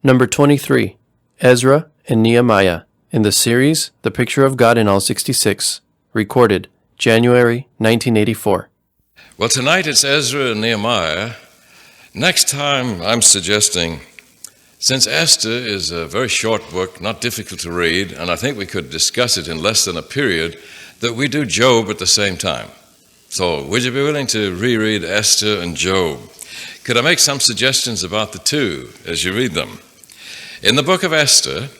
Number 23, Ezra and Nehemiah, in the series The Picture of God in All 66, recorded January 1984. Well, tonight it's Ezra and Nehemiah. Next time I'm suggesting, since Esther is a very short book, not difficult to read, and I think we could discuss it in less than a period, that we do Job at the same time. So would you be willing to reread Esther and Job? Could I make some suggestions about the two as you read them? In the book of Esther,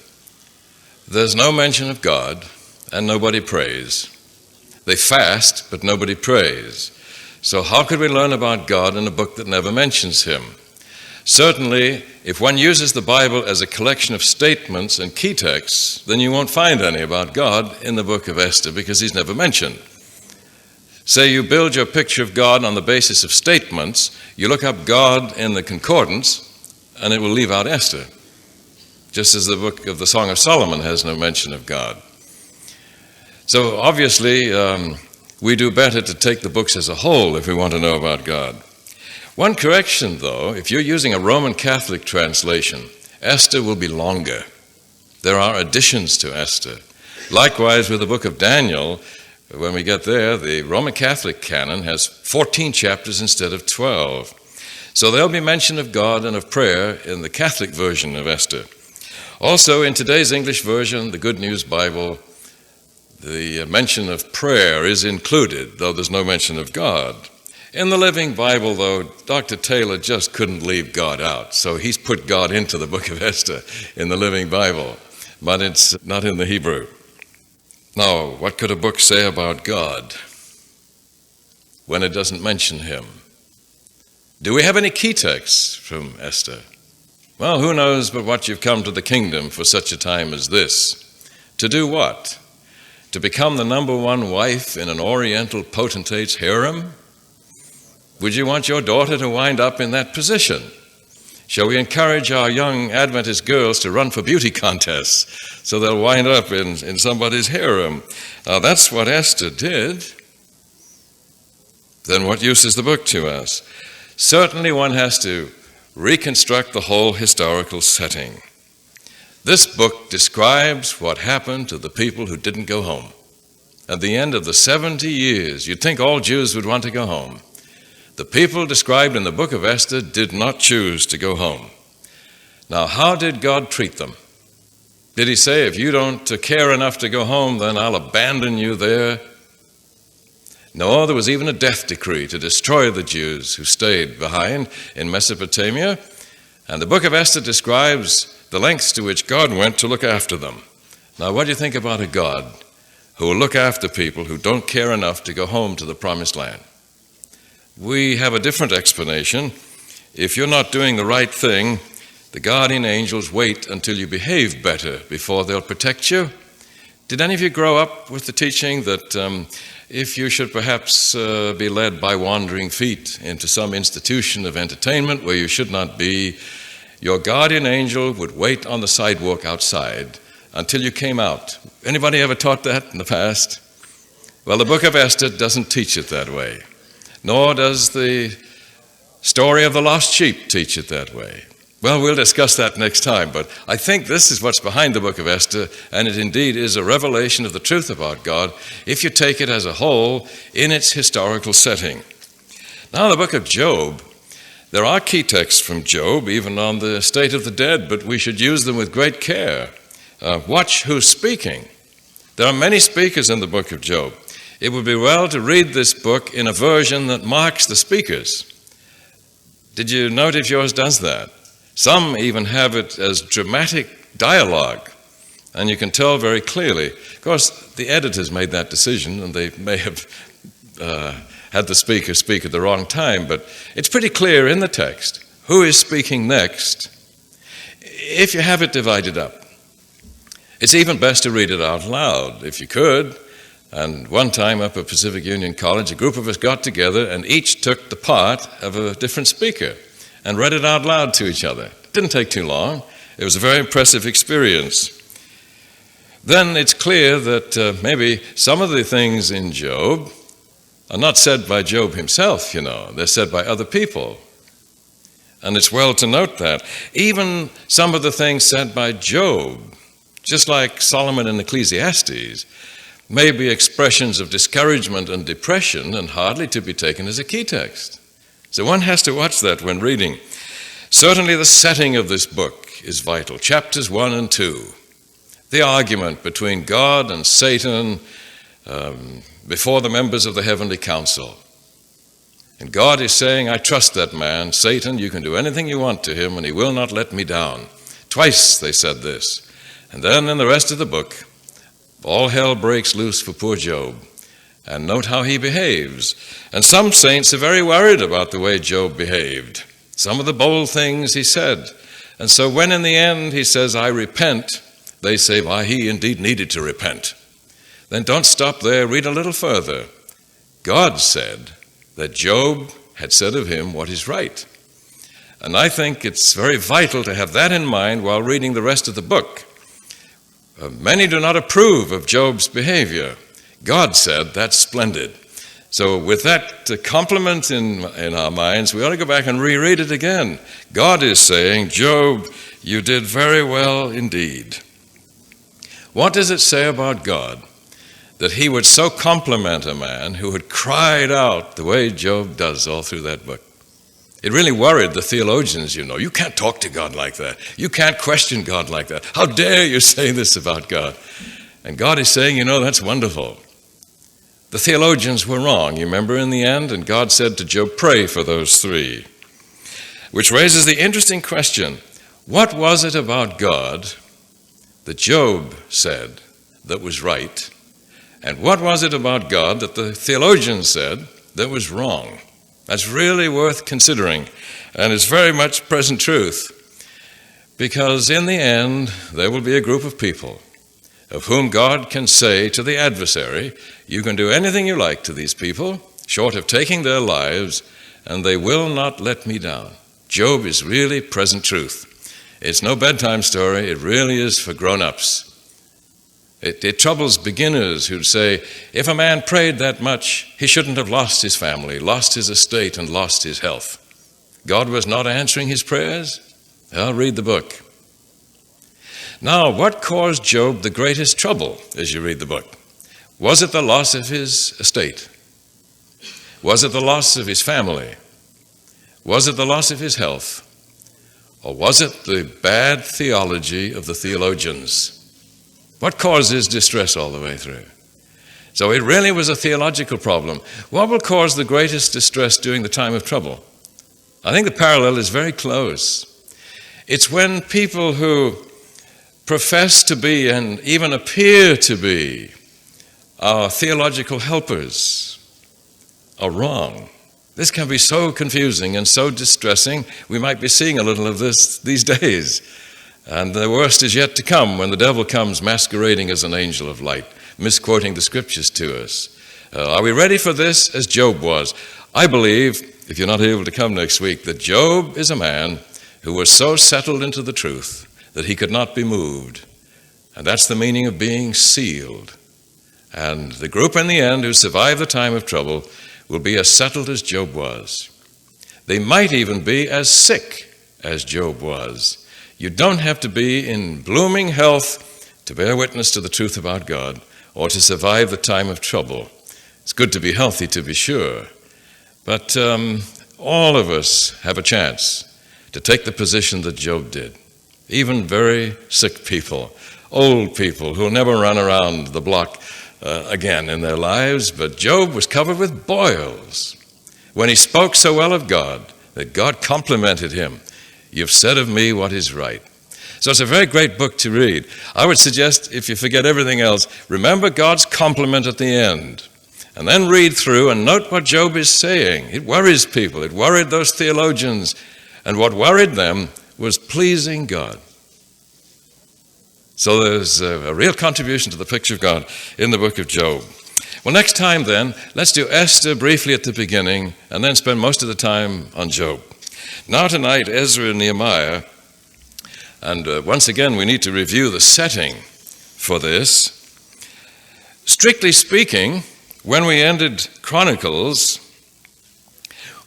there's no mention of God and nobody prays. They fast, but nobody prays. So how could we learn about God in a book that never mentions him? Certainly, if one uses the Bible as a collection of statements and key texts, then you won't find any about God in the book of Esther because he's never mentioned. Say you build your picture of God on the basis of statements, you look up God in the concordance, and it will leave out Esther, just as the book of the Song of Solomon has no mention of God. So obviously, we do better to take the books as a whole if we want to know about God. One correction, though, if you're using a Roman Catholic translation, Esther will be longer. There are additions to Esther. Likewise, with the book of Daniel, when we get there, the Roman Catholic canon has 14 chapters instead of 12. So there'll be mention of God and of prayer in the Catholic version of Esther. Also, in today's English version, the Good News Bible, the mention of prayer is included, though there's no mention of God. In the Living Bible, though, Dr. Taylor just couldn't leave God out, so he's put God into the book of Esther in the Living Bible, but it's not in the Hebrew. Now, what could a book say about God when it doesn't mention him? Do we have any key texts from Esther? Well, who knows but what you've come to the kingdom for such a time as this. To do what? To become the number one wife in an Oriental potentate's harem? Would you want your daughter to wind up in that position? Shall we encourage our young Adventist girls to run for beauty contests so they'll wind up in somebody's harem? That's what Esther did. Then what use is the book to us? Certainly one has to reconstruct the whole historical setting. This book describes what happened to the people who didn't go home. At the end of the 70 years, you'd think all Jews would want to go home. The people described in the book of Esther did not choose to go home. Now, how did God treat them? Did he say, if you don't care enough to go home, then I'll abandon you there? No, there was even a death decree to destroy the Jews who stayed behind in Mesopotamia. And the book of Esther describes the lengths to which God went to look after them. Now, what do you think about a God who will look after people who don't care enough to go home to the promised land? We have a different explanation. If you're not doing the right thing, the guardian angels wait until you behave better before they'll protect you. Did any of you grow up with the teaching that if you should perhaps be led by wandering feet into some institution of entertainment where you should not be, your guardian angel would wait on the sidewalk outside until you came out? Anybody ever taught that in the past? Well, the book of Esther doesn't teach it that way. Nor does the story of the lost sheep teach it that way. Well, we'll discuss that next time, but I think this is what's behind the book of Esther, and it indeed is a revelation of the truth about God if you take it as a whole in its historical setting. Now, the book of Job, there are key texts from Job, even on the state of the dead, but we should use them with great care. Watch who's speaking. There are many speakers in the book of Job. It would be well to read this book in a version that marks the speakers. Did you note if yours does that? Some even have it as dramatic dialogue, and you can tell very clearly. Of course, the editors made that decision, and they may have had the speaker speak at the wrong time, but it's pretty clear in the text who is speaking next if you have it divided up. It's even best to read it out loud, if you could. And one time up at Pacific Union College, a group of us got together and each took the part of a different speaker and read it out loud to each other. It didn't take too long. It was a very impressive experience. Then it's clear that maybe some of the things in Job are not said by Job himself, They're said by other people. And it's well to note that. Even some of the things said by Job, just like Solomon in Ecclesiastes, may be expressions of discouragement and depression and hardly to be taken as a key text. So one has to watch that when reading. Certainly the setting of this book is vital. Chapters 1 and 2. The argument between God and Satan before the members of the heavenly council. And God is saying, I trust that man. Satan, you can do anything you want to him, and he will not let me down. Twice they said this. And then in the rest of the book, all hell breaks loose for poor Job. And note how he behaves. And some saints are very worried about the way Job behaved. Some of the bold things he said. And so when in the end he says, I repent, they say, why, he indeed needed to repent. Then don't stop there, read a little further. God said that Job had said of him what is right. And I think it's very vital to have that in mind while reading the rest of the book. Many do not approve of Job's behavior. God said that's splendid. So with that compliment in our minds, we ought to go back and reread it again. God is saying, Job, you did very well indeed. What does it say about God that he would so compliment a man who had cried out the way Job does all through that book? It really worried the theologians, you know. You can't talk to God like that. You can't question God like that. How dare you say this about God? And God is saying, you know, that's wonderful. The theologians were wrong, you remember, in the end? And God said to Job, pray for those three. Which raises the interesting question, what was it about God that Job said that was right? And what was it about God that the theologians said that was wrong? That's really worth considering, and it's very much present truth, because in the end, there will be a group of people of whom God can say to the adversary, you can do anything you like to these people, short of taking their lives, and they will not let me down. Job is really present truth. It's no bedtime story, it really is for grown-ups. It troubles beginners who'd say, if a man prayed that much, he shouldn't have lost his family, lost his estate, and lost his health. God was not answering his prayers? I'll read the book. Now, what caused Job the greatest trouble as you read the book? Was it the loss of his estate? Was it the loss of his family? Was it the loss of his health? Or was it the bad theology of the theologians? What caused his distress all the way through? So it really was a theological problem. What will cause the greatest distress during the time of trouble? I think the parallel is very close. It's when people who profess to be and even appear to be our theological helpers are wrong. This can be so confusing and so distressing. We might be seeing a little of this these days. And the worst is yet to come when the devil comes masquerading as an angel of light, misquoting the scriptures to us. Are we ready for this as Job was? I believe, if you're not able to come next week, that Job is a man who was so settled into the truth that he could not be moved. And that's the meaning of being sealed. And the group in the end who survive the time of trouble will be as settled as Job was. They might even be as sick as Job was. You don't have to be in blooming health to bear witness to the truth about God or to survive the time of trouble. It's good to be healthy, to be sure. But all of us have a chance to take the position that Job did. Even very sick people, old people who will never run around the block again in their lives. But Job was covered with boils when he spoke so well of God that God complimented him. You've said of me what is right. So it's a very great book to read. I would suggest, if you forget everything else, remember God's compliment at the end. And then read through and note what Job is saying. It worries people. It worried those theologians. And what worried them was pleasing God. So there's a real contribution to the picture of God in the book of Job. Well, next time then, let's do Esther briefly at the beginning and then spend most of the time on Job. Now tonight, Ezra and Nehemiah, and once again we need to review the setting for this. Strictly speaking, when we ended Chronicles,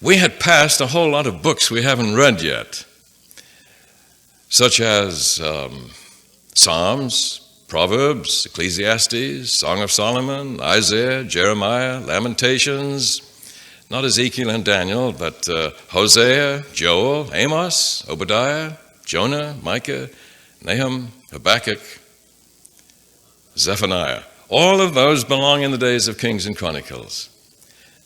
we had passed a whole lot of books we haven't read yet, such as Psalms, Proverbs, Ecclesiastes, Song of Solomon, Isaiah, Jeremiah, Lamentations, not Ezekiel and Daniel, but Hosea, Joel, Amos, Obadiah, Jonah, Micah, Nahum, Habakkuk, Zephaniah. All of those belong in the days of Kings and Chronicles.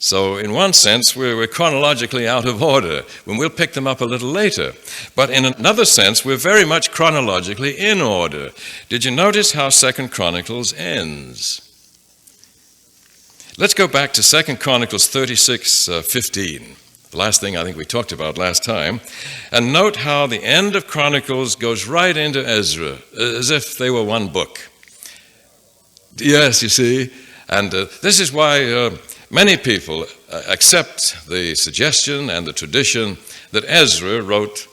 So in one sense, we're chronologically out of order, when we'll pick them up a little later. But in another sense, we're very much chronologically in order. Did you notice how 2 Chronicles ends? Let's go back to 2 Chronicles 36:15, the last thing I think we talked about last time, and note how the end of Chronicles goes right into Ezra, as if they were one book. Yes, you see, and this is why many people accept the suggestion and the tradition that Ezra wrote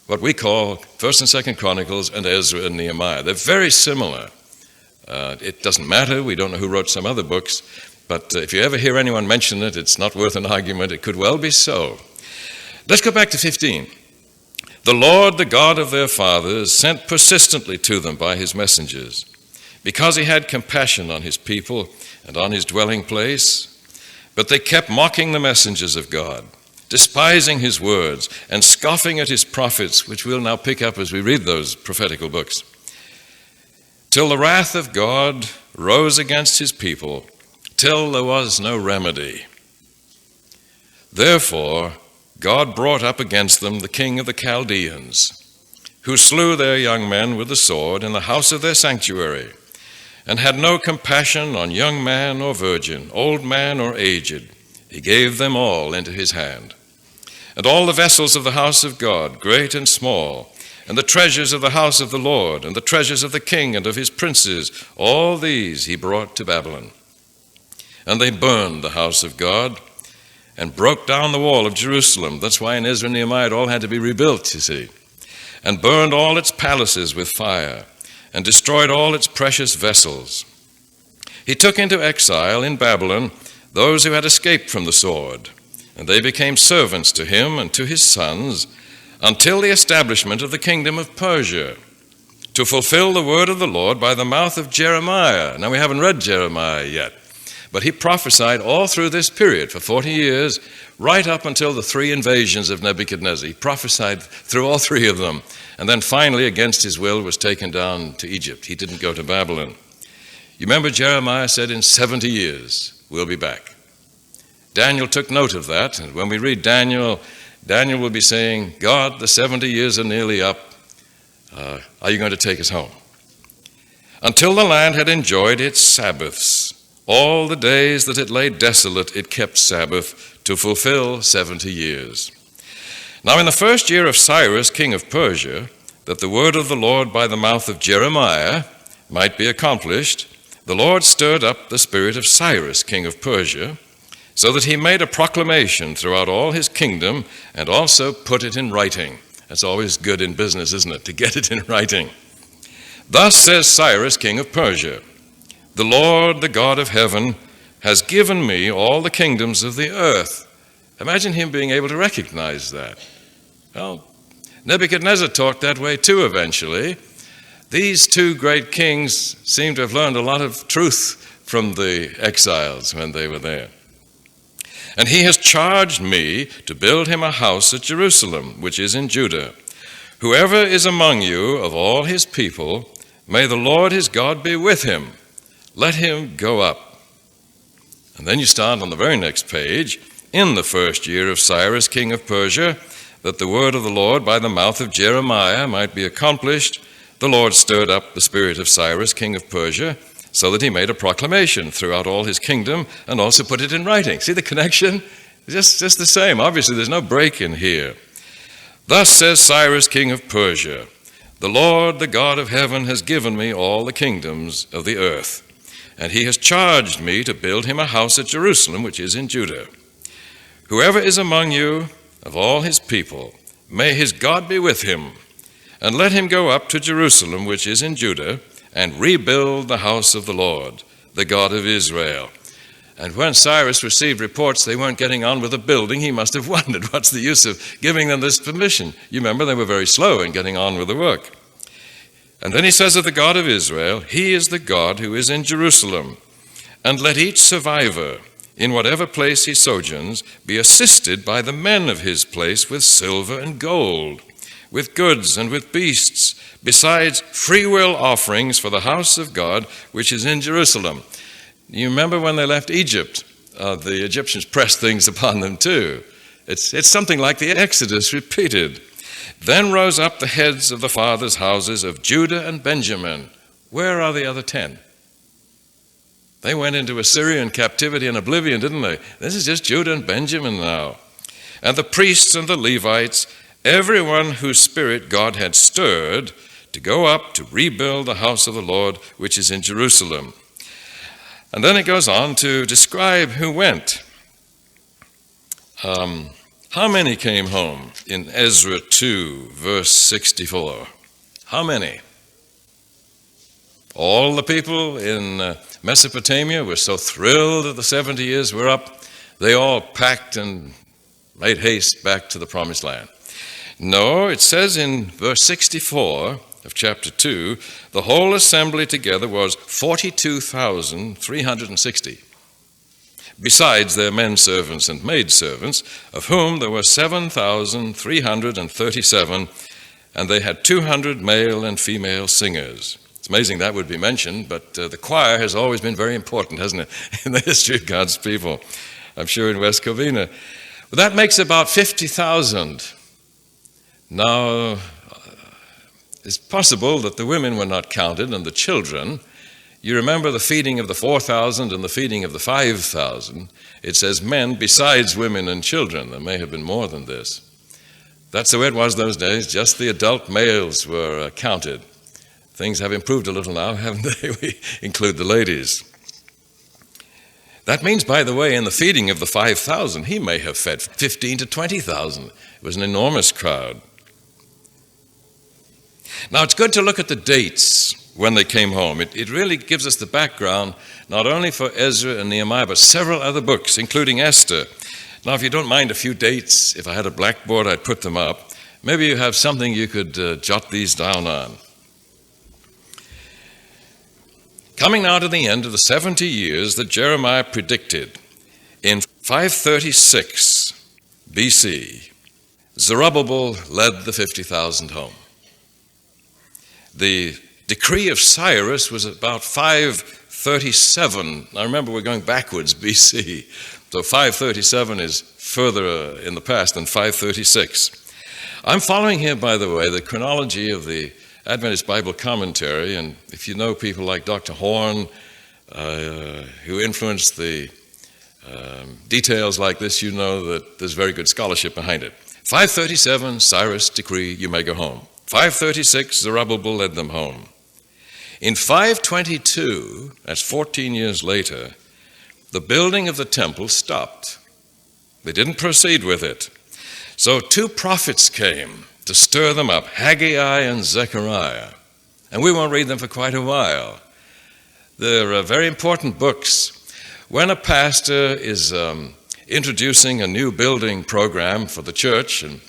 what we call 1st and 2nd Chronicles and Ezra and Nehemiah. They're very similar. It doesn't matter, we don't know who wrote some other books, but if you ever hear anyone mention it, it's not worth an argument. It could well be so. Let's go back to 15. The Lord, the God of their fathers, sent persistently to them by his messengers, because he had compassion on his people and on his dwelling place. But they kept mocking the messengers of God, despising his words and scoffing at his prophets, which we'll now pick up as we read those prophetical books, till the wrath of God rose against his people, till there was no remedy. Therefore, God brought up against them the king of the Chaldeans, who slew their young men with the sword in the house of their sanctuary, and had no compassion on young man or virgin, old man or aged. He gave them all into his hand. And all the vessels of the house of God, great and small, and the treasures of the house of the Lord, and the treasures of the king and of his princes, all these he brought to Babylon. And they burned the house of God, and broke down the wall of Jerusalem. That's why in Ezra and Nehemiah it all had to be rebuilt, you see. And burned all its palaces with fire, and destroyed all its precious vessels. He took into exile in Babylon those who had escaped from the sword, and they became servants to him and to his sons until the establishment of the kingdom of Persia, to fulfill the word of the Lord by the mouth of Jeremiah. Now, we haven't read Jeremiah yet, but he prophesied all through this period for 40 years, right up until the 3 invasions of Nebuchadnezzar. He prophesied through all 3 of them, and then finally, against his will, was taken down to Egypt. He didn't go to Babylon. You remember Jeremiah said, in 70 years, we'll be back. Daniel took note of that, and when we read Daniel, Daniel will be saying, God, the 70 years are nearly up. Are you going to take us home? Until the land had enjoyed its Sabbaths, all the days that it lay desolate, it kept Sabbath to fulfill 70 years. Now in the first year of Cyrus, king of Persia, that the word of the Lord by the mouth of Jeremiah might be accomplished, the Lord stirred up the spirit of Cyrus, king of Persia, so that he made a proclamation throughout all his kingdom and also put it in writing. That's always good in business, isn't it, to get it in writing. Thus says Cyrus, king of Persia, the Lord, the God of heaven, has given me all the kingdoms of the earth. Imagine him being able to recognize that. Well, Nebuchadnezzar talked that way too eventually. These 2 great kings seem to have learned a lot of truth from the exiles when they were there. And he has charged me to build him a house at Jerusalem, which is in Judah. Whoever is among you of all his people, may the Lord his God be with him. Let him go up. And then you start on the very next page, in the first year of Cyrus, king of Persia, that the word of the Lord by the mouth of Jeremiah might be accomplished, the Lord stirred up the spirit of Cyrus, king of Persia, so that he made a proclamation throughout all his kingdom and also put it in writing. See the connection? Just the same. Obviously, there's no break in here. Thus says Cyrus, king of Persia, the Lord, the God of heaven, has given me all the kingdoms of the earth, and he has charged me to build him a house at Jerusalem, which is in Judah. Whoever is among you of all his people, may his God be with him, and let him go up to Jerusalem, which is in Judah, and rebuild the house of the Lord, the God of Israel. And when Cyrus received reports they weren't getting on with the building, he must have wondered, what's the use of giving them this permission? You remember they were very slow in getting on with the work. And then he says of the God of Israel, he is the God who is in Jerusalem. And let each survivor, in whatever place he sojourns, be assisted by the men of his place with silver and gold, with goods and with beasts, besides freewill offerings for the house of God, which is in Jerusalem. You remember when they left Egypt, the Egyptians pressed things upon them too. It's something like the Exodus repeated. Then rose up the heads of the fathers' houses of Judah and Benjamin. Where are the other 10? They went into Assyrian captivity and oblivion, didn't they? This is just Judah and Benjamin now. And the priests and the Levites, everyone whose spirit God had stirred to go up to rebuild the house of the Lord, which is in Jerusalem. And then it goes on to describe who went. How many came home in Ezra 2, verse 64? How many? All the people in Mesopotamia were so thrilled that the 70 years were up, they all packed and made haste back to the promised land. No, it says in verse 64 of chapter 2, the whole assembly together was 42,360, besides their men servants and maid servants, of whom there were 7,337, and they had 200 male and female singers. It's amazing that would be mentioned, but the choir has always been very important, hasn't it, in the history of God's people, I'm sure in West Covina. But that makes about 50,000. Now, it's possible that the women were not counted and the children. You remember the feeding of the 4,000 and the feeding of the 5,000. It says men besides women and children. There may have been more than this. That's the way it was those days. Just the adult males were counted. Things have improved a little now, haven't they? We include the ladies. That means, by the way, in the feeding of the 5,000, he may have fed 15 to 20,000. It was an enormous crowd. Now, it's good to look at the dates when they came home. It really gives us the background, not only for Ezra and Nehemiah, but several other books, including Esther. Now, if you don't mind a few dates, if I had a blackboard, I'd put them up. Maybe you have something you could jot these down on. Coming now to the end of the 70 years that Jeremiah predicted, in 536 BC, Zerubbabel led the 50,000 home. The decree of Cyrus was about 537. I remember we're going backwards, BC. So 537 is further in the past than 536. I'm following here, by the way, the chronology of the Adventist Bible Commentary, and if you know people like Dr. Horn, who influenced the details like this, you know that there's very good scholarship behind it. 537, Cyrus' decree, you may go home. 536, Zerubbabel led them home. In 522, that's 14 years later, the building of the temple stopped. They didn't proceed with it. So 2 prophets came to stir them up, Haggai and Zechariah. And we won't read them for quite a while. They're very important books. When a pastor is introducing a new building program for the church, and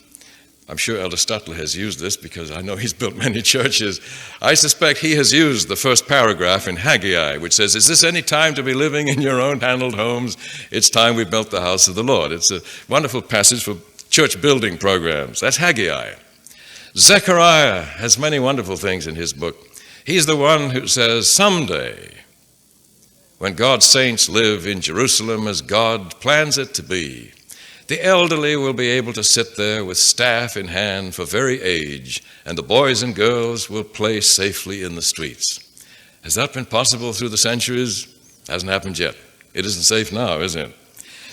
I'm sure Elder Stutler has used this because I know he's built many churches. I suspect he has used the first paragraph in Haggai, which says, "Is this any time to be living in your own handled homes? It's time we built the house of the Lord." It's a wonderful passage for church building programs. That's Haggai. Zechariah has many wonderful things in his book. He's the one who says, someday, when God's saints live in Jerusalem as God plans it to be, the elderly will be able to sit there with staff in hand for very age, and the boys and girls will play safely in the streets. Has that been possible through the centuries? Hasn't happened yet. It isn't safe now, is it?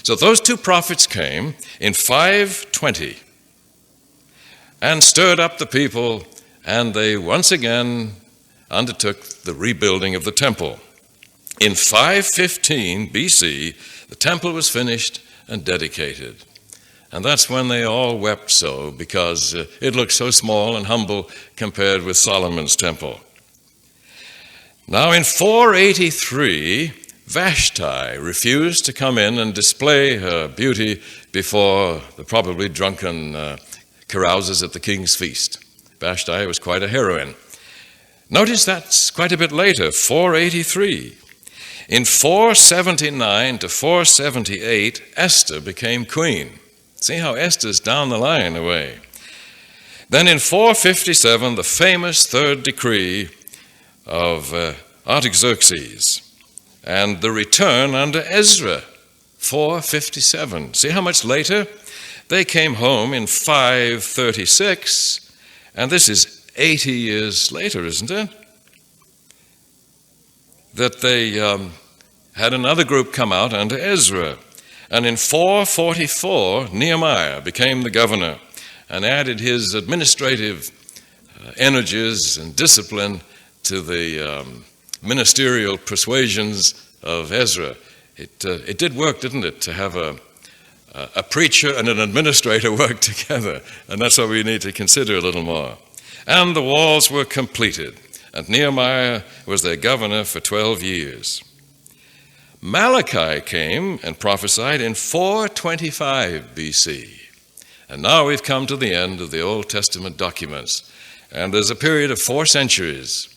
So those 2 prophets came in 520 and stirred up the people, and they once again undertook the rebuilding of the temple. In 515 BC, the temple was finished and dedicated. And that's when they all wept so, because it looked so small and humble compared with Solomon's temple. Now in 483, Vashti refused to come in and display her beauty before the probably drunken carousers at the king's feast. Vashti was quite a heroine. Notice that's quite a bit later, 483. In 479 to 478, Esther became queen. See how Esther's down the line a way. Then in 457, the famous third decree of Artaxerxes, and the return under Ezra, 457. See how much later? They came home in 536, and this is 80 years later, isn't it? That they had another group come out under Ezra. And in 444, Nehemiah became the governor and added his administrative energies and discipline to the ministerial persuasions of Ezra. It did work, didn't it, to have a preacher and an administrator work together, and that's what we need to consider a little more. And the walls were completed, and Nehemiah was their governor for 12 years. Malachi came and prophesied in 425 BC, and now we've come to the end of the Old Testament documents, and there's a period of 4 centuries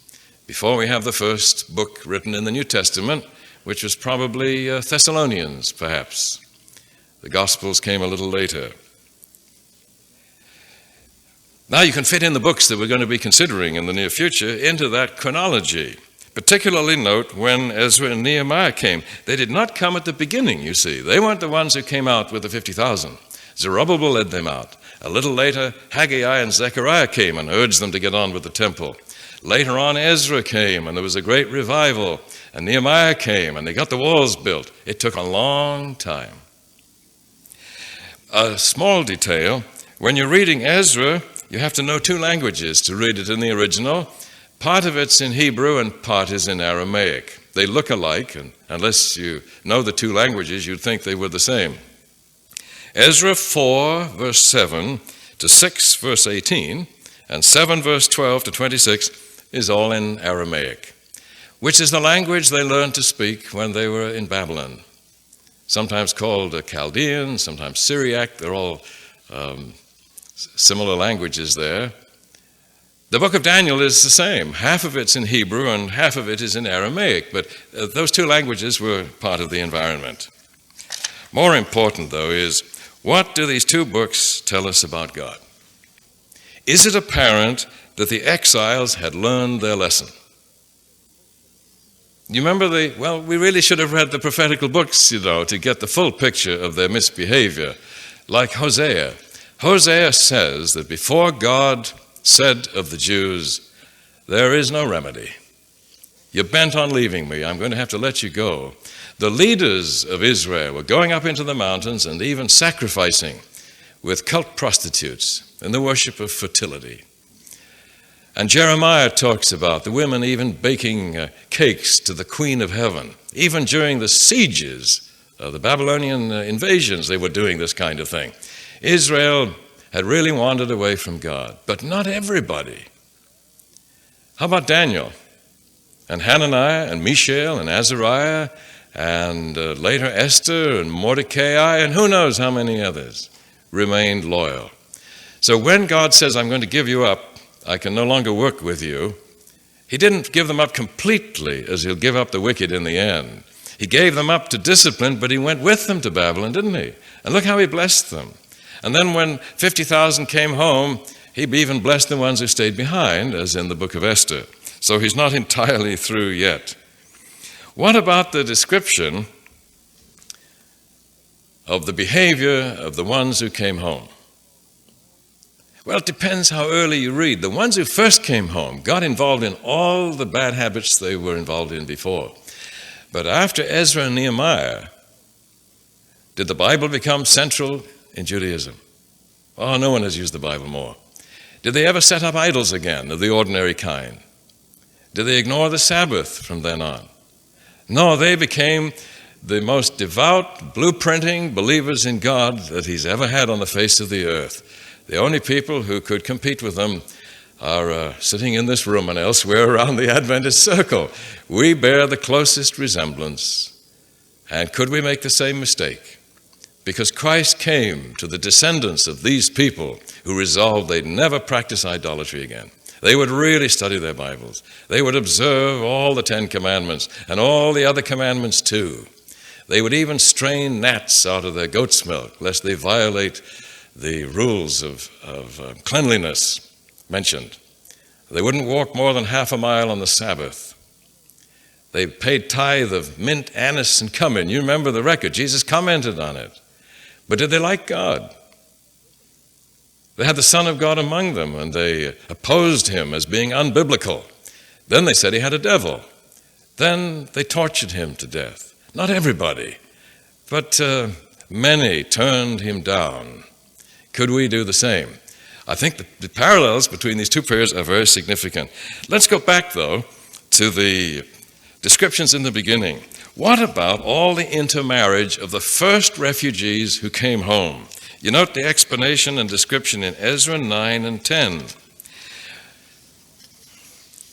before we have the first book written in the New Testament, which was probably Thessalonians, perhaps. The Gospels came a little later. Now you can fit in the books that we're going to be considering in the near future into that chronology. Particularly note when Ezra and Nehemiah came. They did not come at the beginning, you see. They weren't the ones who came out with the 50,000. Zerubbabel led them out. A little later, Haggai and Zechariah came and urged them to get on with the temple. Later on, Ezra came, and there was a great revival. And Nehemiah came, and they got the walls built. It took a long time. A small detail, when you're reading Ezra, you have to know 2 languages to read it in the original. Part of it's in Hebrew and part is in Aramaic. They look alike, and unless you know the 2 languages, you'd think they were the same. Ezra 4, verse 7 to 6, verse 18, and 7, verse 12 to 26 is all in Aramaic, which is the language they learned to speak when they were in Babylon. Sometimes called Chaldean, sometimes Syriac. They're all similar languages there. The book of Daniel is the same. Half of it's in Hebrew and half of it is in Aramaic, but those 2 languages were part of the environment. More important, though, is what do these 2 books tell us about God? Is it apparent that the exiles had learned their lesson? You remember we really should have read the prophetical books, to get the full picture of their misbehavior. Like Hosea. Hosea says that before God said of the Jews, there is no remedy. You're bent on leaving me. I'm going to have to let you go. The leaders of Israel were going up into the mountains and even sacrificing with cult prostitutes in the worship of fertility. And Jeremiah talks about the women even baking cakes to the Queen of Heaven. Even during the sieges of the Babylonian invasions, they were doing this kind of thing. Israel had really wandered away from God, but not everybody. How about Daniel and Hananiah and Mishael and Azariah and later Esther and Mordecai and who knows how many others remained loyal. So when God says, I'm going to give you up, I can no longer work with you, he didn't give them up completely as he'll give up the wicked in the end. He gave them up to discipline, but he went with them to Babylon, didn't he? And look how he blessed them. And then when 50,000 came home, he even blessed the ones who stayed behind, as in the book of Esther. So he's not entirely through yet. What about the description of the behavior of the ones who came home? Well, it depends how early you read. The ones who first came home got involved in all the bad habits they were involved in before. But after Ezra and Nehemiah, did the Bible become central in Judaism? Oh, no one has used the Bible more. Did they ever set up idols again of the ordinary kind? Did they ignore the Sabbath from then on? No, they became the most devout, blueprinting believers in God that he's ever had on the face of the earth. The only people who could compete with them are sitting in this room and elsewhere around the Adventist circle. We bear the closest resemblance And could we make the same mistake? Because Christ came to the descendants of these people who resolved they'd never practice idolatry again. They would really study their Bibles. They would observe all the 10 Commandments and all the other commandments too. They would even strain gnats out of their goat's milk, lest they violate the rules of cleanliness mentioned. They wouldn't walk more than half a mile on the Sabbath. They paid tithe of mint, anise, and cumin. You remember the record. Jesus commented on it. But did they like God? They had the Son of God among them, and they opposed him as being unbiblical. Then they said he had a devil. Then they tortured him to death. Not everybody, but many turned him down. Could we do the same? I think the parallels between these two periods are very significant. Let's go back, though, to the descriptions in the beginning. What about all the intermarriage of the first refugees who came home? You note the explanation and description in Ezra 9 and 10.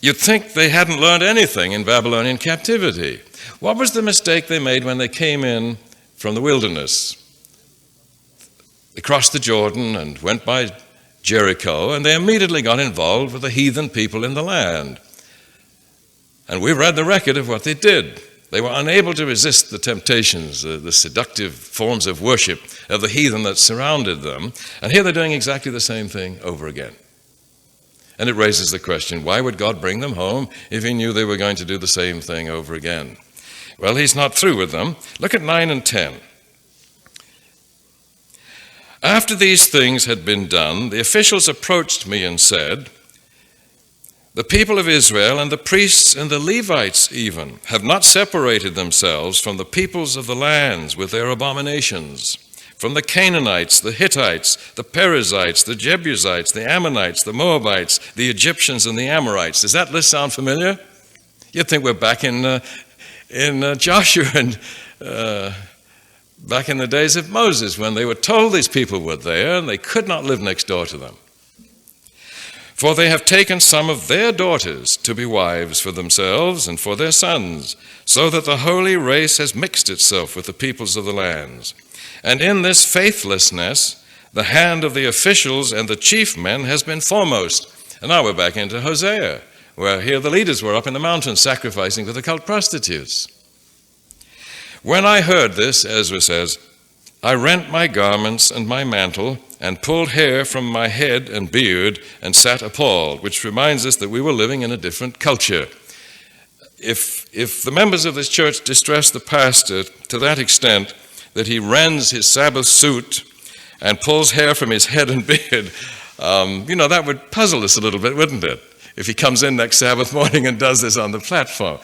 You'd think they hadn't learned anything in Babylonian captivity. What was the mistake they made when they came in from the wilderness? They crossed the Jordan and went by Jericho, and they immediately got involved with the heathen people in the land. And we read the record of what they did. They were unable to resist the temptations, the seductive forms of worship of the heathen that surrounded them. And here they're doing exactly the same thing over again. And it raises the question, why would God bring them home if he knew they were going to do the same thing over again? Well, he's not through with them. Look at 9 and 10. After these things had been done, the officials approached me and said, the people of Israel and the priests and the Levites even have not separated themselves from the peoples of the lands with their abominations, from the Canaanites, the Hittites, the Perizzites, the Jebusites, the Ammonites, the Moabites, the Egyptians, and the Amorites. Does that list sound familiar? You'd think we're back in Joshua and back in the days of Moses, when they were told these people were there and they could not live next door to them. For they have taken some of their daughters to be wives for themselves and for their sons, so that the holy race has mixed itself with the peoples of the lands. And in this faithlessness, the hand of the officials and the chief men has been foremost. And now we're back into Hosea, where here the leaders were up in the mountains sacrificing to the cult prostitutes. When I heard this, Ezra says, I rent my garments and my mantle and pulled hair from my head and beard and sat appalled, which reminds us that we were living in a different culture. If the members of this church distress the pastor to that extent that he rends his Sabbath suit and pulls hair from his head and beard, that would puzzle us a little bit, wouldn't it? If he comes in next Sabbath morning and does this on the platform.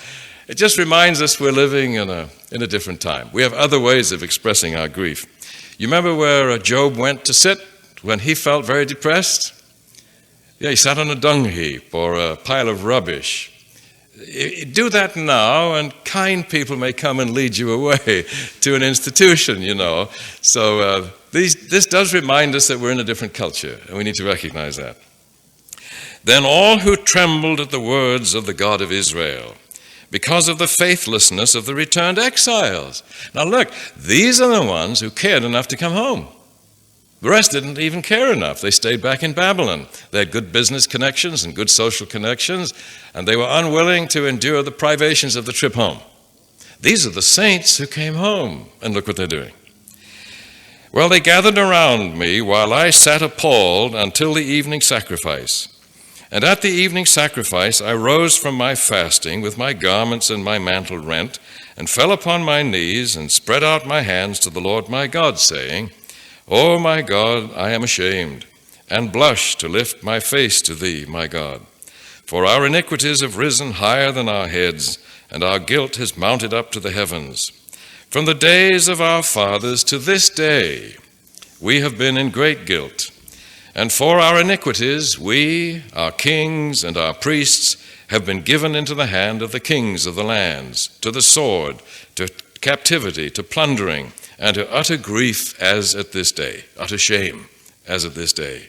It just reminds us we're living in a different time. We have other ways of expressing our grief. You remember where Job went to sit when he felt very depressed? Yeah, he sat on a dung heap or a pile of rubbish. Do that now, and kind people may come and lead you away to an institution, So this does remind us that we're in a different culture, and we need to recognize that. Then all who trembled at the words of the God of Israel, because of the faithlessness of the returned exiles. Now look, these are the ones who cared enough to come home. The rest didn't even care enough. They stayed back in Babylon. They had good business connections and good social connections, and they were unwilling to endure the privations of the trip home. These are the saints who came home, and look what they're doing. Well, they gathered around me while I sat appalled until the evening sacrifice. And at the evening sacrifice I rose from my fasting with my garments and my mantle rent, and fell upon my knees and spread out my hands to the Lord my God, saying, O my God, I am ashamed, and blush to lift my face to thee, my God. For our iniquities have risen higher than our heads, and our guilt has mounted up to the heavens. From the days of our fathers to this day we have been in great guilt. And for our iniquities, we, our kings and our priests, have been given into the hand of the kings of the lands, to the sword, to captivity, to plundering, and to utter grief as at this day, utter shame as at this day.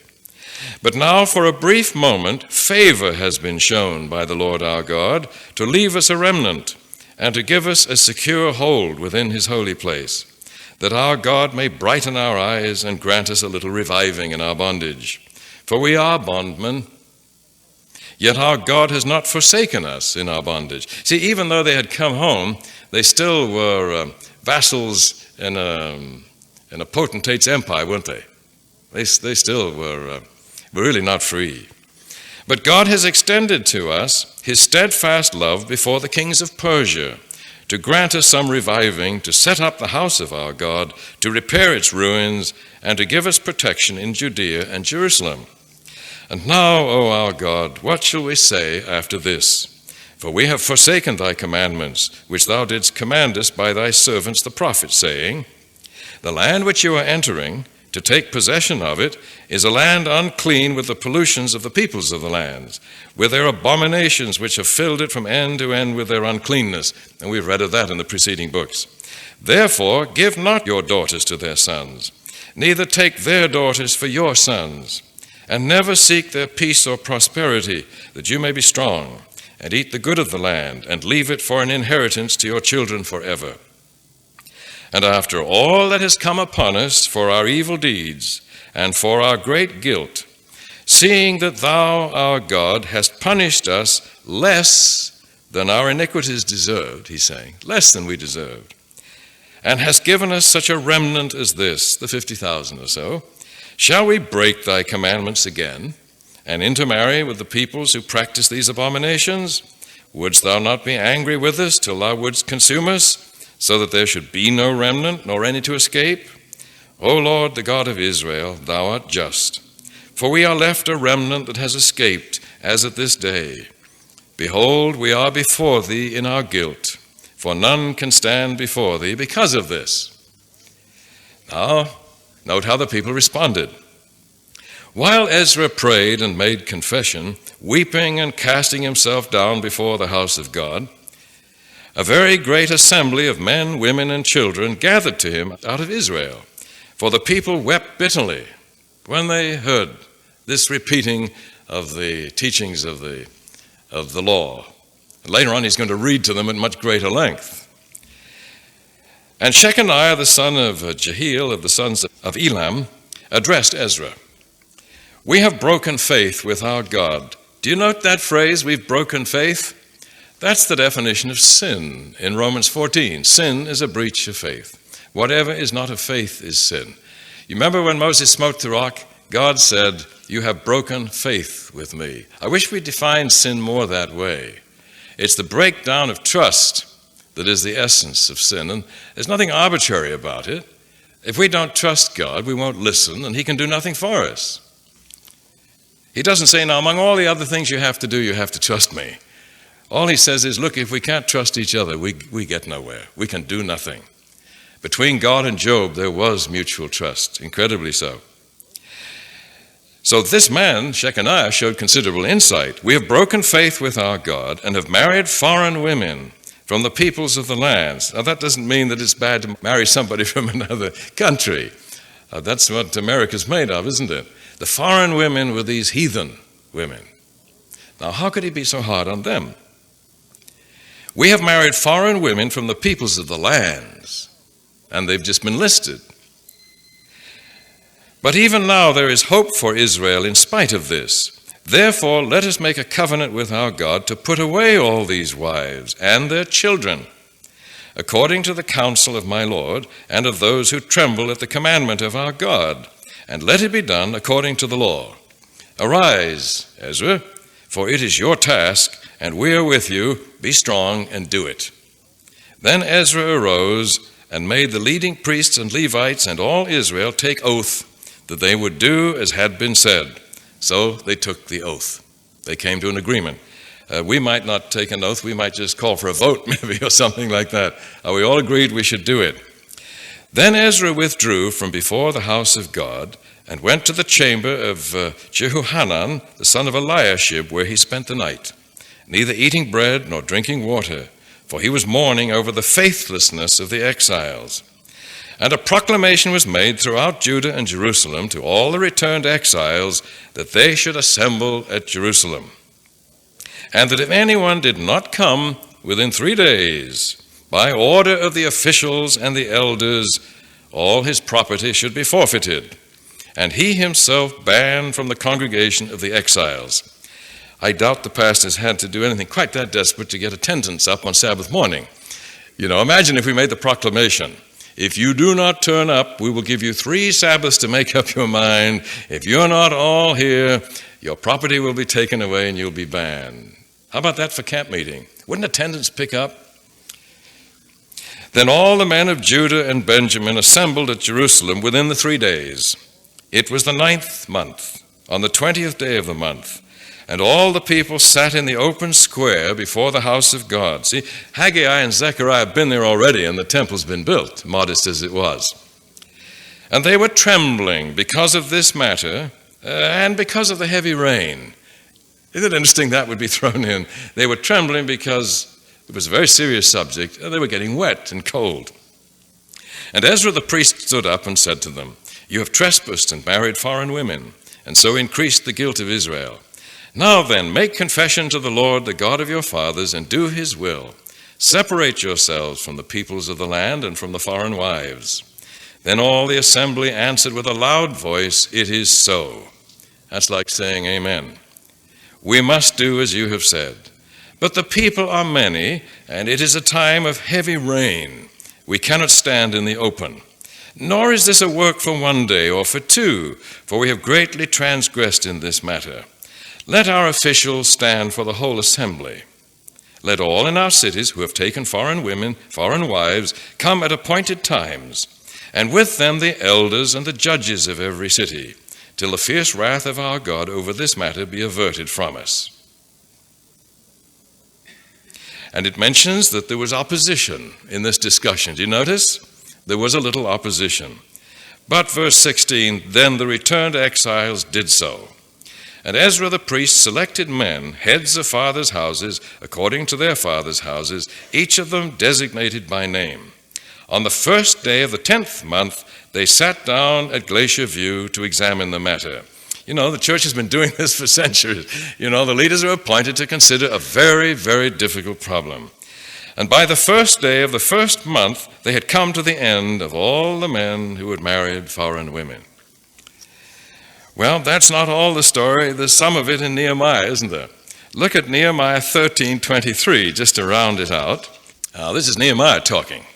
But now for a brief moment, favor has been shown by the Lord our God to leave us a remnant, and to give us a secure hold within his holy place, that our God may brighten our eyes and grant us a little reviving in our bondage. For we are bondmen, yet our God has not forsaken us in our bondage. See, even though they had come home, they still were vassals in a potentate's empire, weren't they? They still were really not free. But God has extended to us his steadfast love before the kings of Persia, to grant us some reviving, to set up the house of our God, to repair its ruins, and to give us protection in Judea and Jerusalem. And now, O our God, what shall we say after this? For we have forsaken thy commandments, which thou didst command us by thy servants the prophets, saying, the land which you are entering, to take possession of it, is a land unclean with the pollutions of the peoples of the lands, with their abominations which have filled it from end to end with their uncleanness. And we've read of that in the preceding books. Therefore, give not your daughters to their sons, neither take their daughters for your sons, and never seek their peace or prosperity, that you may be strong, and eat the good of the land, and leave it for an inheritance to your children forever. And after all that has come upon us for our evil deeds and for our great guilt, seeing that thou, our God, hast punished us less than our iniquities deserved, he's saying, less than we deserved, and hast given us such a remnant as this, the 50,000 or so, shall we break thy commandments again and intermarry with the peoples who practice these abominations? Wouldst thou not be angry with us till thou wouldst consume us, so that there should be no remnant, nor any to escape? O Lord, the God of Israel, thou art just. For we are left a remnant that has escaped, as at this day. Behold, we are before thee in our guilt, for none can stand before thee because of this. Now, note how the people responded. While Ezra prayed and made confession, weeping and casting himself down before the house of God, a very great assembly of men, women, and children gathered to him out of Israel. For the people wept bitterly when they heard this repeating of the teachings of the law. Later on, he's going to read to them at much greater length. And Shechaniah, the son of Jehiel, of the sons of Elam, addressed Ezra. We have broken faith with our God. Do you note that phrase, we've broken faith? That's the definition of sin in Romans 14. Sin is a breach of faith. Whatever is not of faith is sin. You remember when Moses smote the rock? God said, you have broken faith with me. I wish we defined sin more that way. It's the breakdown of trust that is the essence of sin, and there's nothing arbitrary about it. If we don't trust God, we won't listen, and he can do nothing for us. He doesn't say, now, among all the other things you have to do, you have to trust me. All he says is, look, if we can't trust each other, we get nowhere. We can do nothing. Between God and Job, there was mutual trust, incredibly so. So this man, Shechaniah, showed considerable insight. We have broken faith with our God and have married foreign women from the peoples of the lands. Now, that doesn't mean that it's bad to marry somebody from another country. That's what America's made of, isn't it? The foreign women were these heathen women. Now, how could he be so hard on them? We have married foreign women from the peoples of the lands, and they've just been listed. But even now there is hope for Israel in spite of this. Therefore, let us make a covenant with our God to put away all these wives and their children, according to the counsel of my Lord and of those who tremble at the commandment of our God, and let it be done according to the law. Arise, Ezra, for it is your task, and we are with you. Be strong and do it. Then Ezra arose and made the leading priests and Levites and all Israel take oath that they would do as had been said. So they took the oath. They came to an agreement. We might not take an oath. We might just call for a vote maybe or something like that. We all agreed we should do it. Then Ezra withdrew from before the house of God and went to the chamber of Jehohanan, the son of Eliashib, where he spent the night, neither eating bread nor drinking water, for he was mourning over the faithlessness of the exiles. And a proclamation was made throughout Judah and Jerusalem to all the returned exiles that they should assemble at Jerusalem, and that if anyone did not come, within 3 days, by order of the officials and the elders, all his property should be forfeited, and he himself banned from the congregation of the exiles. I doubt the pastors had to do anything quite that desperate to get attendance up on Sabbath morning. Imagine if we made the proclamation, if you do not turn up, we will give you 3 Sabbaths to make up your mind. If you're not all here, your property will be taken away and you'll be banned. How about that for camp meeting? Wouldn't attendance pick up? Then all the men of Judah and Benjamin assembled at Jerusalem within the 3 days. It was the 9th month, on the 20th day of the month, and all the people sat in the open square before the house of God. See, Haggai and Zechariah have been there already, and the temple's been built, modest as it was. And they were trembling because of this matter, and because of the heavy rain. Isn't it interesting that would be thrown in? They were trembling because it was a very serious subject, and they were getting wet and cold. And Ezra the priest stood up and said to them, "You have trespassed and married foreign women, and so increased the guilt of Israel. Now then, make confession to the Lord, the God of your fathers, and do his will. Separate yourselves from the peoples of the land and from the foreign wives." Then all the assembly answered with a loud voice, "It is so." That's like saying amen. "We must do as you have said. But the people are many, and it is a time of heavy rain. We cannot stand in the open. Nor is this a work for 1 day or for 2, for we have greatly transgressed in this matter. Let our officials stand for the whole assembly. Let all in our cities who have taken foreign women, foreign wives, come at appointed times, and with them the elders and the judges of every city, till the fierce wrath of our God over this matter be averted from us." And it mentions that there was opposition in this discussion. Do you notice? There was a little opposition. But verse 16, then the returned exiles did so. And Ezra the priest selected men, heads of fathers' houses, according to their fathers' houses, each of them designated by name. On the first day of the 10th month, they sat down at Glacier View to examine the matter. The church has been doing this for centuries. The leaders are appointed to consider a very, very difficult problem. And by the first day of the first month, they had come to the end of all the men who had married foreign women. Well, that's not all the story. There's some of it in Nehemiah, isn't there? Look at Nehemiah 13:23, just to round it out. This is Nehemiah talking.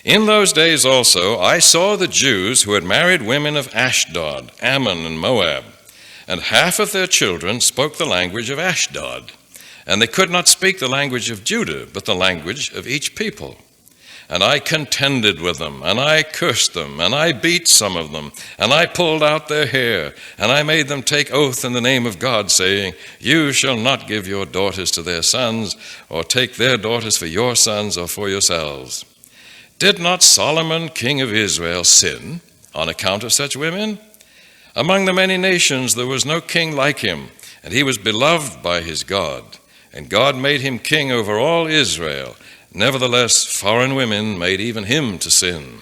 "In those days also I saw the Jews who had married women of Ashdod, Ammon, and Moab, and half of their children spoke the language of Ashdod, and they could not speak the language of Judah, but the language of each people. And I contended with them, and I cursed them, and I beat some of them, and I pulled out their hair, and I made them take oath in the name of God, saying, 'You shall not give your daughters to their sons, or take their daughters for your sons or for yourselves.' Did not Solomon, king of Israel, sin on account of such women? Among the many nations there was no king like him, and he was beloved by his God. And God made him king over all Israel. Nevertheless, foreign women made even him to sin."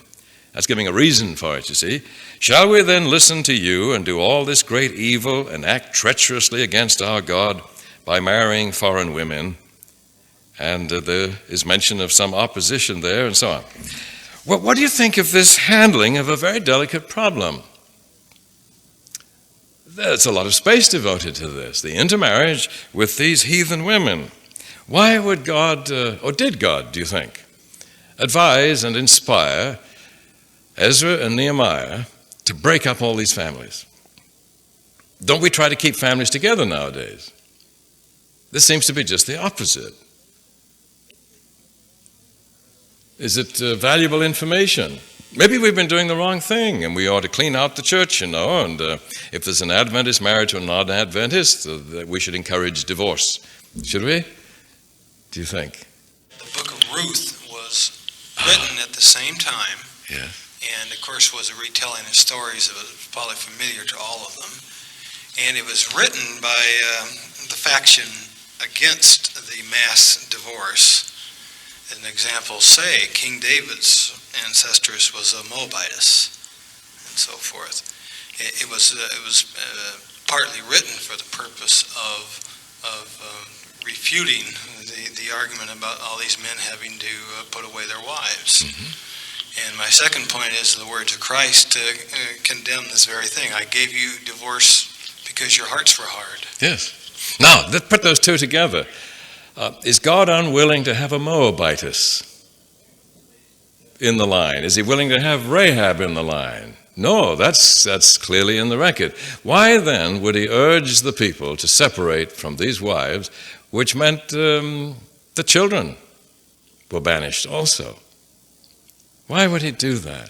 That's giving a reason for it, you see. "Shall we then listen to you and do all this great evil and act treacherously against our God by marrying foreign women?" And there is mention of some opposition there and so on. Well, what do you think of this handling of a very delicate problem? There's a lot of space devoted to this, the intermarriage with these heathen women. Why would God, or did God, do you think, advise and inspire Ezra and Nehemiah to break up all these families? Don't we try to keep families together nowadays? This seems to be just the opposite. Is it valuable information? Maybe we've been doing the wrong thing and we ought to clean out the church, and if there's an Adventist married to a non-Adventist, that we should encourage divorce. Should we? Do you think? The book of Ruth was written at the same time, yeah, and of course was a retelling of stories that was probably familiar to all of them. And it was written by the faction against the mass divorce. As an example, say, King David's ancestress was a Moabitess, and so forth. It was partly written for the purpose of refuting the argument about all these men having to put away their wives. And my second point is the words of Christ condemn this very thing. I gave you divorce because your hearts were hard. Yes. Now, let's put those two together. Is God unwilling to have a Moabitess in the line? Is he willing to have Rahab in the line? No, that's clearly in the record. Why then would he urge the people to separate from these wives, which meant the children were banished also? Why would he do that?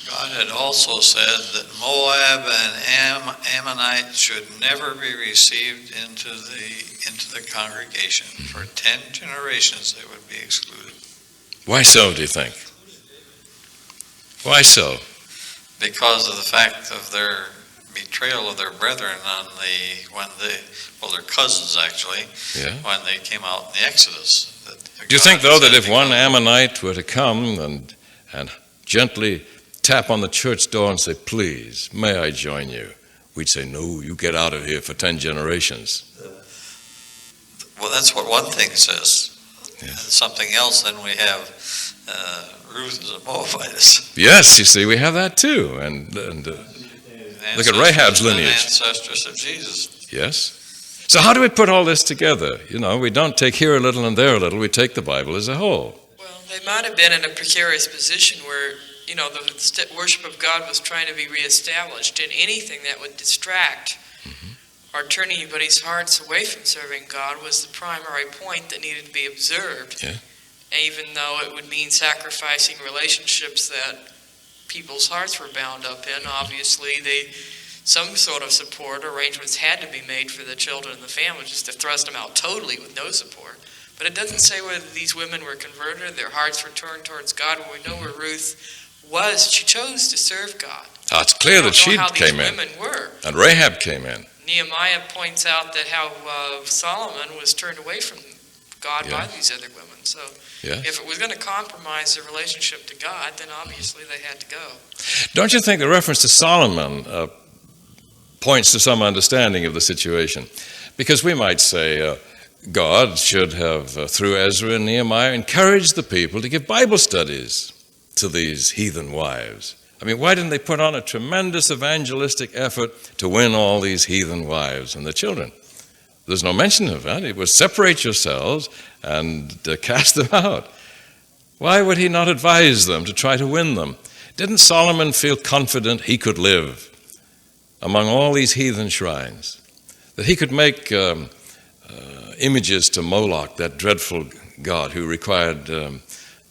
God had also said that Moab and Ammonite should never be received into the congregation. For 10 generations they would be excluded. Why so, do you think? Why so? Because of the fact of their betrayal of their brethren their cousins actually, when they came out in the Exodus. Do you think, though, that if one Ammonite were to come and gently tap on the church door and say, please, may I join you? We'd say, no, you get out of here for 10 generations. Well, that's what one thing says. Yeah. And something else, then we have Ruth as a Moabitess. Yes, you see, we have that too. And look at Rahab's lineage. Ancestress of Jesus. Yes. So how do we put all this together? You know, we don't take here a little and there a little. We take the Bible as a whole. Well, they might have been in a precarious position where, the worship of God was trying to be reestablished, and anything that would distract or turn anybody's hearts away from serving God was the primary point that needed to be observed. Yeah. Even though it would mean sacrificing relationships that people's hearts were bound up in, obviously some sort of support arrangements had to be made for the children and the family, just to thrust them out totally with no support. But it doesn't say whether these women were converted, their hearts were turned towards God. Well, we know where Ruth was. She chose to serve God. It's clear that she came in. Women were. And Rahab came in. Nehemiah points out that how Solomon was turned away from God by these other women. So if it was going to compromise their relationship to God, then obviously they had to go. Don't you think the reference to Solomon points to some understanding of the situation? Because we might say God should have, through Ezra and Nehemiah, encouraged the people to give Bible studies to these heathen wives. I mean, why didn't they put on a tremendous evangelistic effort to win all these heathen wives and the children? There's no mention of that. It was separate yourselves and cast them out. Why would he not advise them to try to win them? Didn't Solomon feel confident he could live among all these heathen shrines? That he could make images to Moloch, that dreadful god who required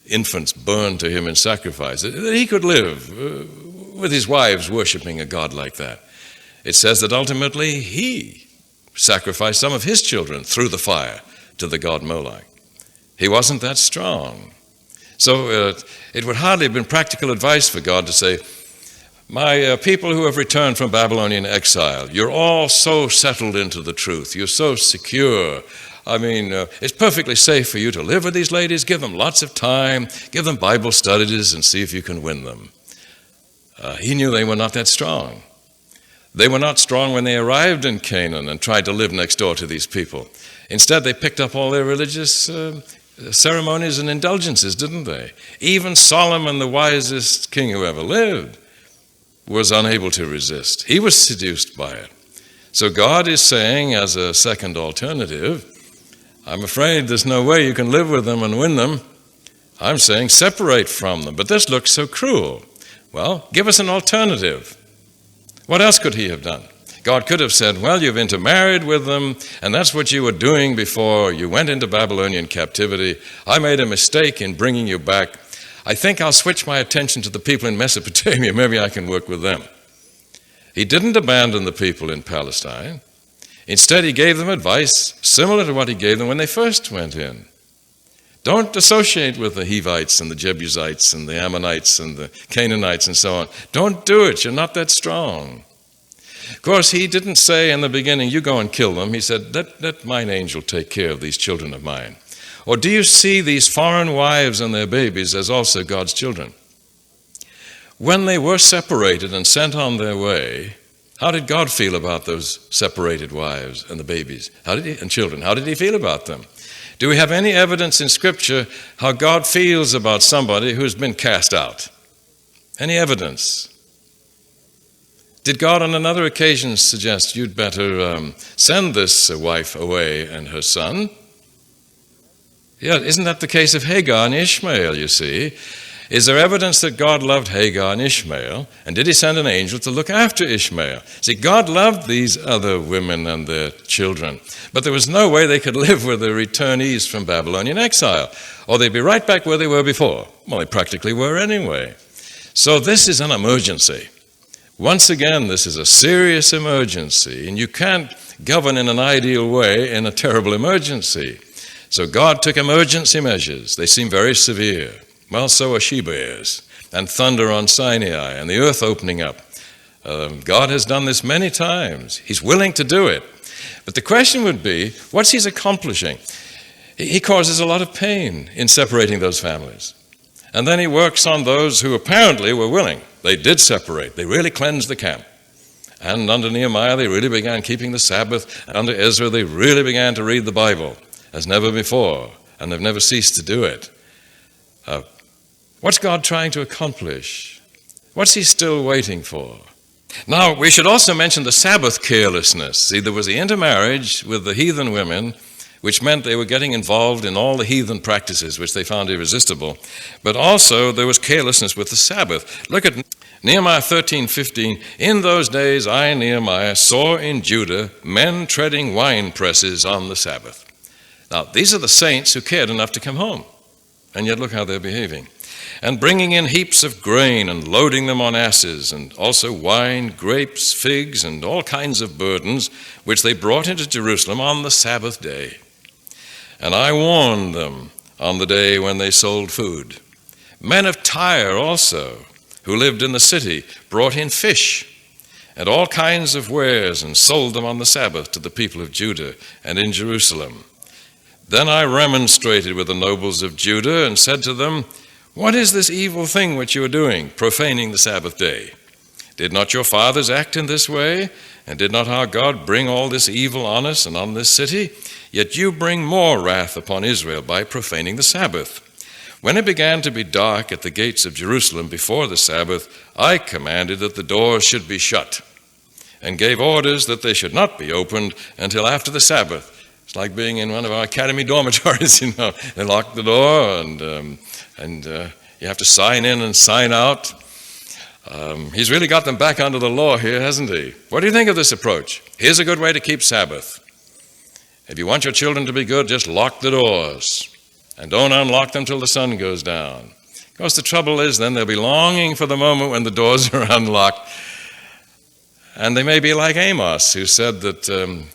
infants burned to him in sacrifice? That he could live with his wives worshiping a god like that. It says that ultimately he sacrificed some of his children through the fire to the god Moloch. He wasn't that strong. So it would hardly have been practical advice for God to say, my people who have returned from Babylonian exile, you're all so settled into the truth. You're so secure. I mean, it's perfectly safe for you to live with these ladies. Give them lots of time. Give them Bible studies and see if you can win them. He knew they were not that strong. They were not strong when they arrived in Canaan and tried to live next door to these people. Instead, they picked up all their religious ceremonies and indulgences, didn't they? Even Solomon, the wisest king who ever lived, was unable to resist. He was seduced by it. So God is saying, as a second alternative, I'm afraid there's no way you can live with them and win them. I'm saying separate from them. But this looks so cruel. Well, give us an alternative. What else could he have done? God could have said, well, you've intermarried with them, and that's what you were doing before you went into Babylonian captivity. I made a mistake in bringing you back. I think I'll switch my attention to the people in Mesopotamia. Maybe I can work with them. He didn't abandon the people in Palestine. Instead, he gave them advice similar to what he gave them when they first went in. Don't associate with the Hivites and the Jebusites and the Ammonites and the Canaanites and so on. Don't do it. You're not that strong. Of course, he didn't say in the beginning, you go and kill them. He said, let mine angel take care of these children of mine. Or do you see these foreign wives and their babies as also God's children? When they were separated and sent on their way, How did God feel about those separated wives and the babies? And children? How did he feel about them? Do we have any evidence in Scripture how God feels about somebody who's been cast out? Any evidence? Did God on another occasion suggest you'd better send this wife away and her son? Yeah, isn't that the case of Hagar and Ishmael, you see? Is there evidence that God loved Hagar and Ishmael? And did he send an angel to look after Ishmael? See, God loved these other women and their children, but there was no way they could live with the returnees from Babylonian exile, or they'd be right back where they were before. Well, they practically were anyway. So this is an emergency. Once again, this is a serious emergency, and you can't govern in an ideal way in a terrible emergency. So God took emergency measures. They seem very severe. Well, so are she-bears, and thunder on Sinai, and the earth opening up. God has done this many times. He's willing to do it. But the question would be, what's he accomplishing? He causes a lot of pain in separating those families. And then he works on those who apparently were willing. They did separate. They really cleansed the camp. And under Nehemiah, they really began keeping the Sabbath. And under Ezra, they really began to read the Bible as never before, and they've never ceased to do it. What's God trying to accomplish? What's he still waiting for? Now, we should also mention the Sabbath carelessness. See, there was the intermarriage with the heathen women, which meant they were getting involved in all the heathen practices, which they found irresistible. But also, there was carelessness with the Sabbath. Look at Nehemiah 13:15. In those days, I, Nehemiah, saw in Judah men treading wine presses on the Sabbath. Now, these are the saints who cared enough to come home. And yet look how they're behaving. And bringing in heaps of grain and loading them on asses, and also wine, grapes, figs, and all kinds of burdens, which they brought into Jerusalem on the Sabbath day. And I warned them on the day when they sold food. Men of Tyre also, who lived in the city, brought in fish and all kinds of wares and sold them on the Sabbath to the people of Judah and in Jerusalem. Then I remonstrated with the nobles of Judah and said to them, what is this evil thing which you are doing, profaning the Sabbath day? Did not your fathers act in this way? And did not our God bring all this evil on us and on this city? Yet you bring more wrath upon Israel by profaning the Sabbath. When it began to be dark at the gates of Jerusalem before the Sabbath, I commanded that the doors should be shut, and gave orders that they should not be opened until after the Sabbath. It's like being in one of our academy dormitories, you know. They lock the door, and you have to sign in and sign out. He's really got them back under the law here, hasn't he? What do you think of this approach? Here's a good way to keep Sabbath. If you want your children to be good, just lock the doors, and don't unlock them till the sun goes down. Of course, the trouble is then they'll be longing for the moment when the doors are unlocked. And they may be like Amos, who said that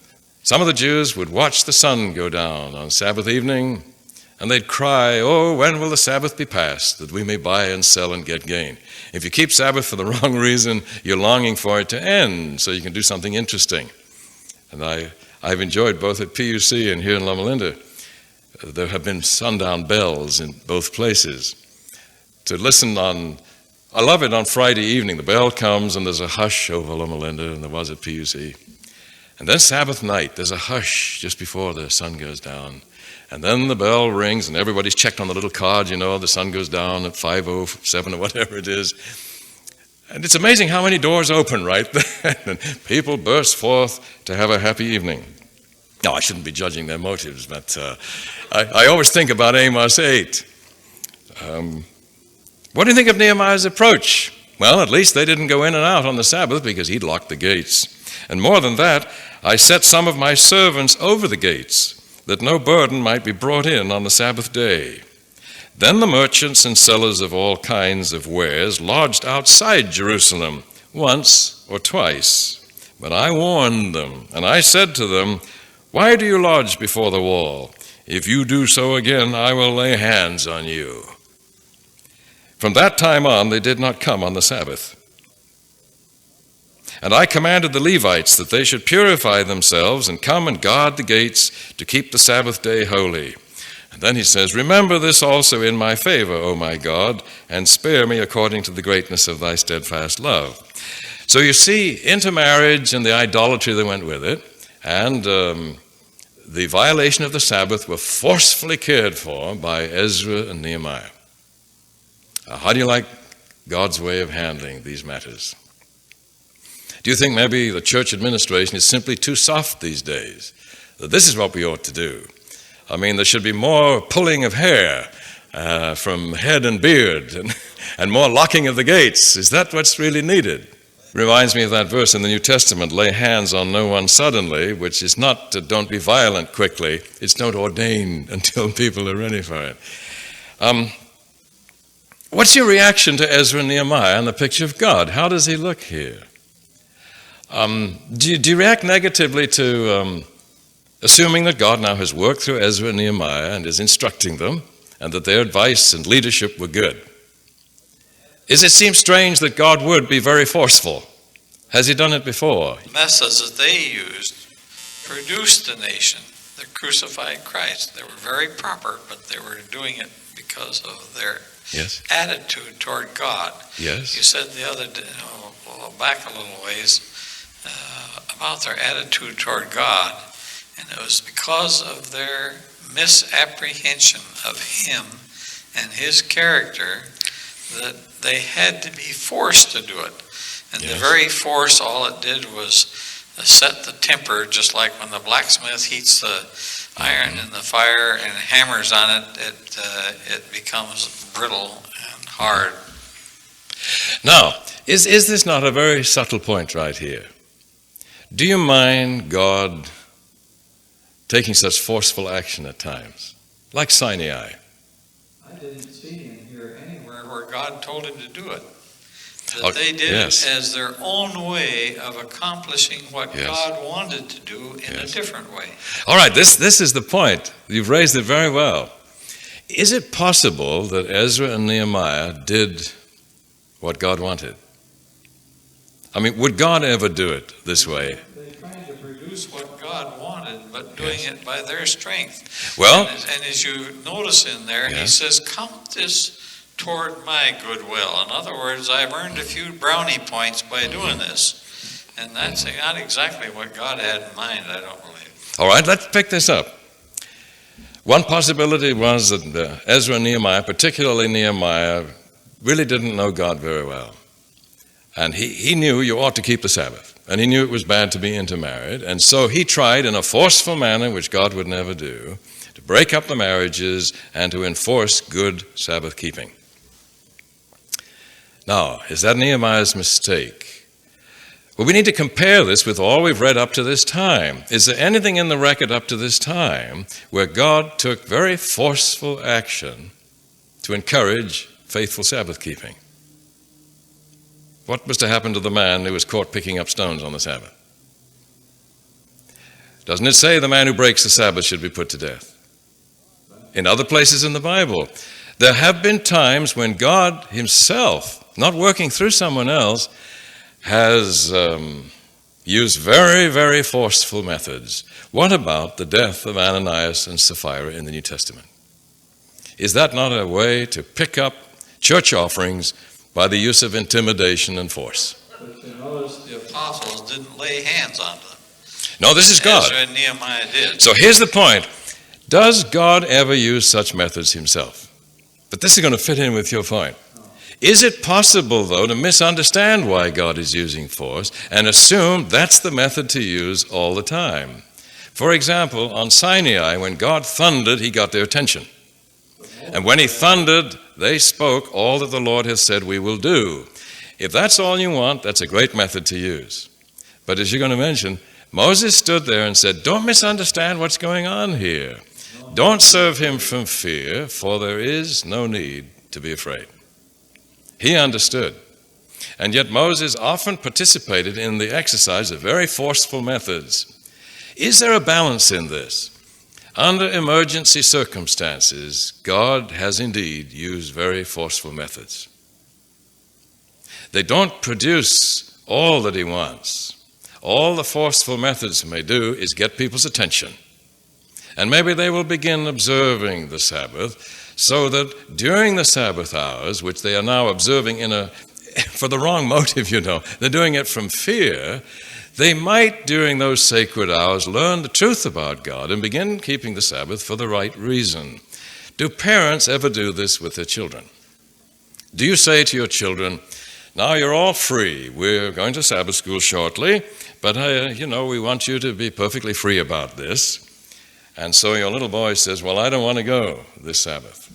some of the Jews would watch the sun go down on Sabbath evening, and they'd cry, oh, when will the Sabbath be passed, that we may buy and sell and get gain? If you keep Sabbath for the wrong reason, you're longing for it to end so you can do something interesting. And I've enjoyed both at PUC and here in Loma Linda. There have been sundown bells in both places. To listen on, I love it on Friday evening. The bell comes and there's a hush over Loma Linda, and there was at PUC. And then Sabbath night, there's a hush just before the sun goes down. And then the bell rings and everybody's checked on the little card, you know, the sun goes down at 5:07 or whatever it is. And it's amazing how many doors open right then, and people burst forth to have a happy evening. Now, I shouldn't be judging their motives, but I always think about Amos 8. What do you think of Nehemiah's approach? Well, at least they didn't go in and out on the Sabbath because he'd locked the gates. And more than that, I set some of my servants over the gates, that no burden might be brought in on the Sabbath day. Then the merchants and sellers of all kinds of wares lodged outside Jerusalem once or twice. But I warned them, and I said to them, why do you lodge before the wall? If you do so again, I will lay hands on you. From that time on, they did not come on the Sabbath. And I commanded the Levites that they should purify themselves and come and guard the gates to keep the Sabbath day holy. And then he says, remember this also in my favor, O my God, and spare me according to the greatness of thy steadfast love. So you see intermarriage and the idolatry that went with it, and the violation of the Sabbath were forcefully cared for by Ezra and Nehemiah. How do you like God's way of handling these matters? Do you think maybe the church administration is simply too soft these days? That this is what we ought to do? I mean, there should be more pulling of hair from head and beard and more locking of the gates. Is that what's really needed? Reminds me of that verse in the New Testament, lay hands on no one suddenly, which is not don't be violent quickly. It's don't ordain until people are ready for it. What's your reaction to Ezra and Nehemiah and the picture of God? How does he look here? Do you react negatively to assuming that God now has worked through Ezra and Nehemiah and is instructing them, and that their advice and leadership were good? It seems strange that God would be very forceful. Has he done it before? The methods that they used produced a nation that crucified Christ. They were very proper, but they were doing it because of their attitude toward God. Yes. You said the other day, back a little ways, about their attitude toward God, and it was because of their misapprehension of him and his character that they had to be forced to do it. And the very force, all it did was set the temper, just like when the blacksmith heats the iron in the fire and hammers on it, it becomes brittle and hard. Now, is this not a very subtle point right here? Do you mind God taking such forceful action at times, like Sinai? I didn't see and hear anywhere where God told him to do it. That they did it as their own way of accomplishing what God wanted to do in a different way. All right, this is the point. You've raised it very well. Is it possible that Ezra and Nehemiah did what God wanted? I mean, would God ever do it this way? They tried to produce what God wanted, but doing it by their strength. Well, and as you notice in there, he says, count this toward my goodwill. In other words, I've earned a few brownie points by doing this. And that's not exactly what God had in mind, I don't believe. All right, let's pick this up. One possibility was that Ezra and Nehemiah, particularly Nehemiah, really didn't know God very well. And he knew you ought to keep the Sabbath. And he knew it was bad to be intermarried. And so he tried in a forceful manner, which God would never do, to break up the marriages and to enforce good Sabbath keeping. Now, is that Nehemiah's mistake? Well, we need to compare this with all we've read up to this time. Is there anything in the record up to this time where God took very forceful action to encourage faithful Sabbath keeping? What was to happen to the man who was caught picking up stones on the Sabbath? Doesn't it say the man who breaks the Sabbath should be put to death? In other places in the Bible, there have been times when God himself, not working through someone else, has used very, very forceful methods. What about the death of Ananias and Sapphira in the New Testament? Is that not a way to pick up church offerings by the use of intimidation and force? But you notice the apostles didn't lay hands on them. No, this is God. Ezra and Nehemiah did. So here's the point. Does God ever use such methods himself? But this is going to fit in with your point. Is it possible, though, to misunderstand why God is using force and assume that's the method to use all the time? For example, on Sinai, when God thundered, he got their attention. And when he thundered, they spoke all that the Lord has said we will do. If that's all you want, that's a great method to use. But as you're going to mention, Moses stood there and said, don't misunderstand what's going on here. Don't serve him from fear, for there is no need to be afraid. He understood. And yet Moses often participated in the exercise of very forceful methods. Is there a balance in this? Under emergency circumstances, God has indeed used very forceful methods. They don't produce all that he wants. All the forceful methods may do is get people's attention. And maybe they will begin observing the Sabbath so that during the Sabbath hours, which they are now observing in a for the wrong motive, They're doing it from fear. They might, during those sacred hours, learn the truth about God and begin keeping the Sabbath for the right reason. Do parents ever do this with their children? Do you say to your children, now you're all free, we're going to Sabbath school shortly, but we want you to be perfectly free about this. And so your little boy says, well, I don't want to go this Sabbath.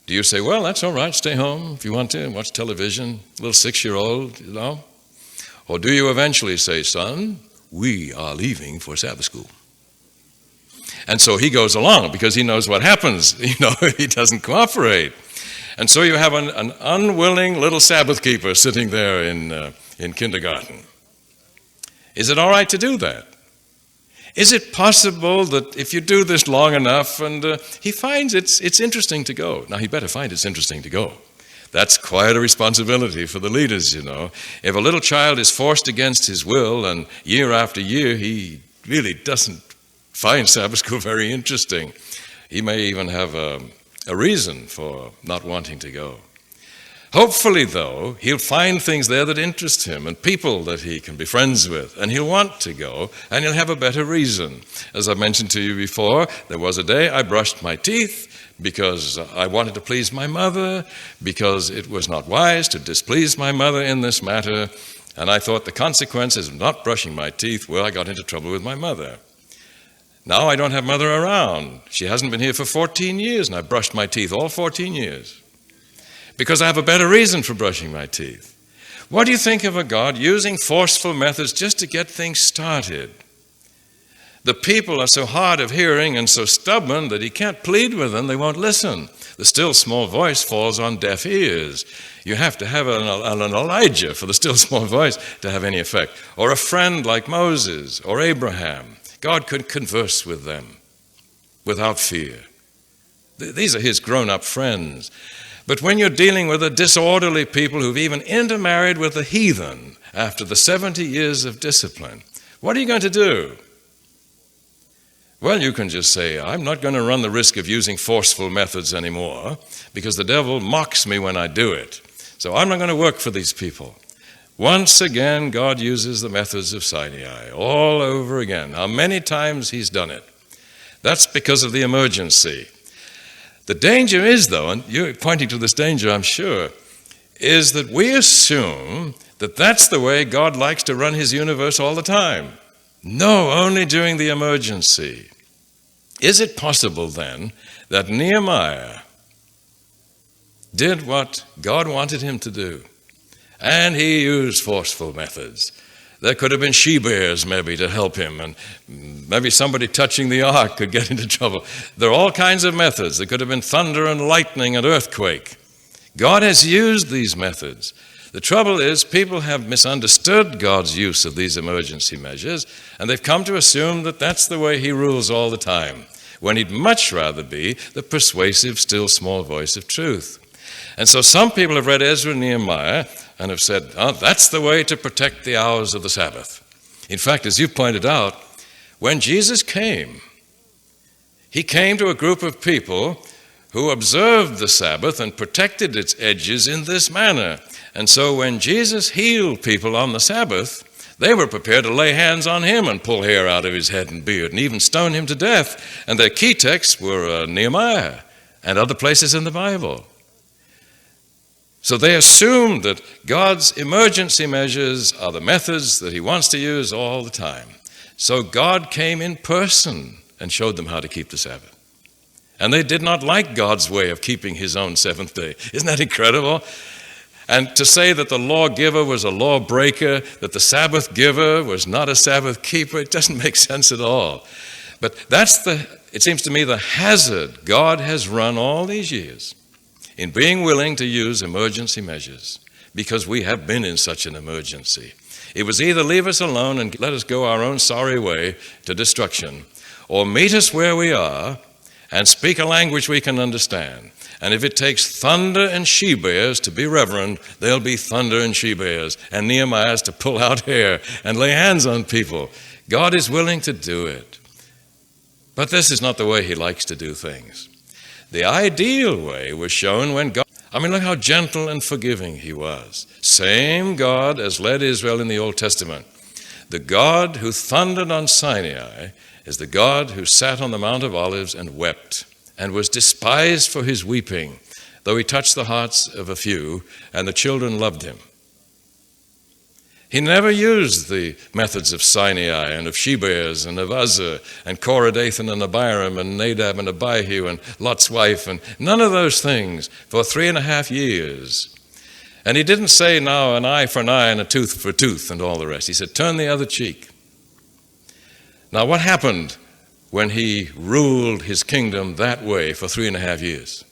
Do you say, well, that's all right, stay home if you want to, watch television, little 6-year-old, Or do you eventually say, son, we are leaving for Sabbath school? And so he goes along because he knows what happens, he doesn't cooperate. And so you have an unwilling little Sabbath keeper sitting there in kindergarten. Is it all right to do that? Is it possible that if you do this long enough and he finds it's interesting to go? Now, he better find it's interesting to go. That's quite a responsibility for the leaders, If a little child is forced against his will and year after year he really doesn't find Sabbath school very interesting, he may even have a reason for not wanting to go. Hopefully, though, he'll find things there that interest him and people that he can be friends with, and he'll want to go, and he'll have a better reason. As I mentioned to you before, there was a day I brushed my teeth because I wanted to please my mother, because it was not wise to displease my mother in this matter, and I thought the consequences of not brushing my teeth, well, I got into trouble with my mother. Now I don't have mother around. She hasn't been here for 14 years, and I brushed my teeth all 14 years. Because I have a better reason for brushing my teeth. What do you think of a God using forceful methods just to get things started? The people are so hard of hearing and so stubborn that he can't plead with them, they won't listen. The still small voice falls on deaf ears. You have to have an Elijah for the still small voice to have any effect. Or a friend like Moses or Abraham. God could converse with them without fear. These are his grown-up friends. But when you're dealing with a disorderly people who've even intermarried with the heathen after the 70 years of discipline, what are you going to do? Well, you can just say, I'm not going to run the risk of using forceful methods anymore because the devil mocks me when I do it. So I'm not going to work for these people. Once again, God uses the methods of Sinai all over again. How many times he's done it? That's because of the emergency. The danger is, though, and you're pointing to this danger, I'm sure, is that we assume that that's the way God likes to run his universe all the time. No, only during the emergency. Is it possible, then, that Nehemiah did what God wanted him to do, and he used forceful methods? There could have been she-bears maybe to help him, and maybe somebody touching the ark could get into trouble. There are all kinds of methods. There could have been thunder and lightning and earthquake. God has used these methods. The trouble is people have misunderstood God's use of these emergency measures, and they've come to assume that that's the way he rules all the time, when he'd much rather be the persuasive, still small voice of truth. And so some people have read Ezra and Nehemiah and have said, that's the way to protect the hours of the Sabbath. In fact, as you pointed out, when Jesus came, he came to a group of people who observed the Sabbath and protected its edges in this manner. And so when Jesus healed people on the Sabbath, they were prepared to lay hands on him and pull hair out of his head and beard and even stone him to death. And their key texts were Nehemiah and other places in the Bible. So they assumed that God's emergency measures are the methods that he wants to use all the time. So God came in person and showed them how to keep the Sabbath. And they did not like God's way of keeping his own seventh day. Isn't that incredible? And to say that the lawgiver was a lawbreaker, that the Sabbath giver was not a Sabbath keeper, it doesn't make sense at all. But that's it seems to me, the hazard God has run all these years in being willing to use emergency measures, because we have been in such an emergency. It was either leave us alone and let us go our own sorry way to destruction, or meet us where we are and speak a language we can understand. And if it takes thunder and she-bears to be reverend, there'll be thunder and she-bears, and Nehemiah's to pull out hair and lay hands on people. God is willing to do it. But this is not the way he likes to do things. The ideal way was shown when God, I mean, look how gentle and forgiving he was. Same God as led Israel in the Old Testament. The God who thundered on Sinai is the God who sat on the Mount of Olives and wept and was despised for his weeping, though he touched the hearts of a few, and the children loved him. He never used the methods of Sinai and of She-bears and of Uzzah and Korah, Dathan and Abiram and Nadab and Abihu and Lot's wife and none of those things for 3.5 years. And he didn't say now an eye for an eye and a tooth for a tooth and all the rest. He said, turn the other cheek. Now what happened when he ruled his kingdom that way for 3.5 years?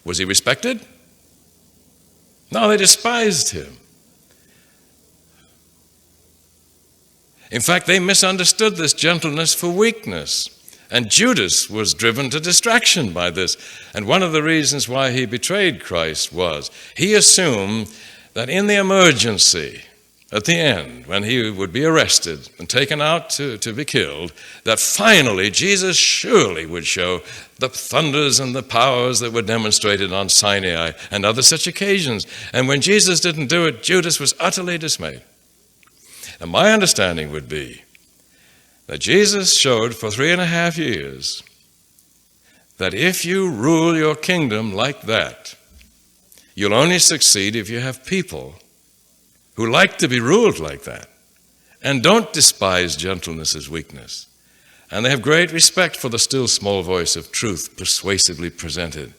Was he respected? No, they despised him. In fact, they misunderstood this gentleness for weakness. And Judas was driven to distraction by this. And one of the reasons why he betrayed Christ was he assumed that in the emergency, at the end, when he would be arrested and taken out to be killed, that finally Jesus surely would show the thunders and the powers that were demonstrated on Sinai and other such occasions. And when Jesus didn't do it, Judas was utterly dismayed. And my understanding would be that Jesus showed for 3.5 years that if you rule your kingdom like that, you'll only succeed if you have people who like to be ruled like that and don't despise gentleness as weakness. And they have great respect for the still small voice of truth persuasively presented.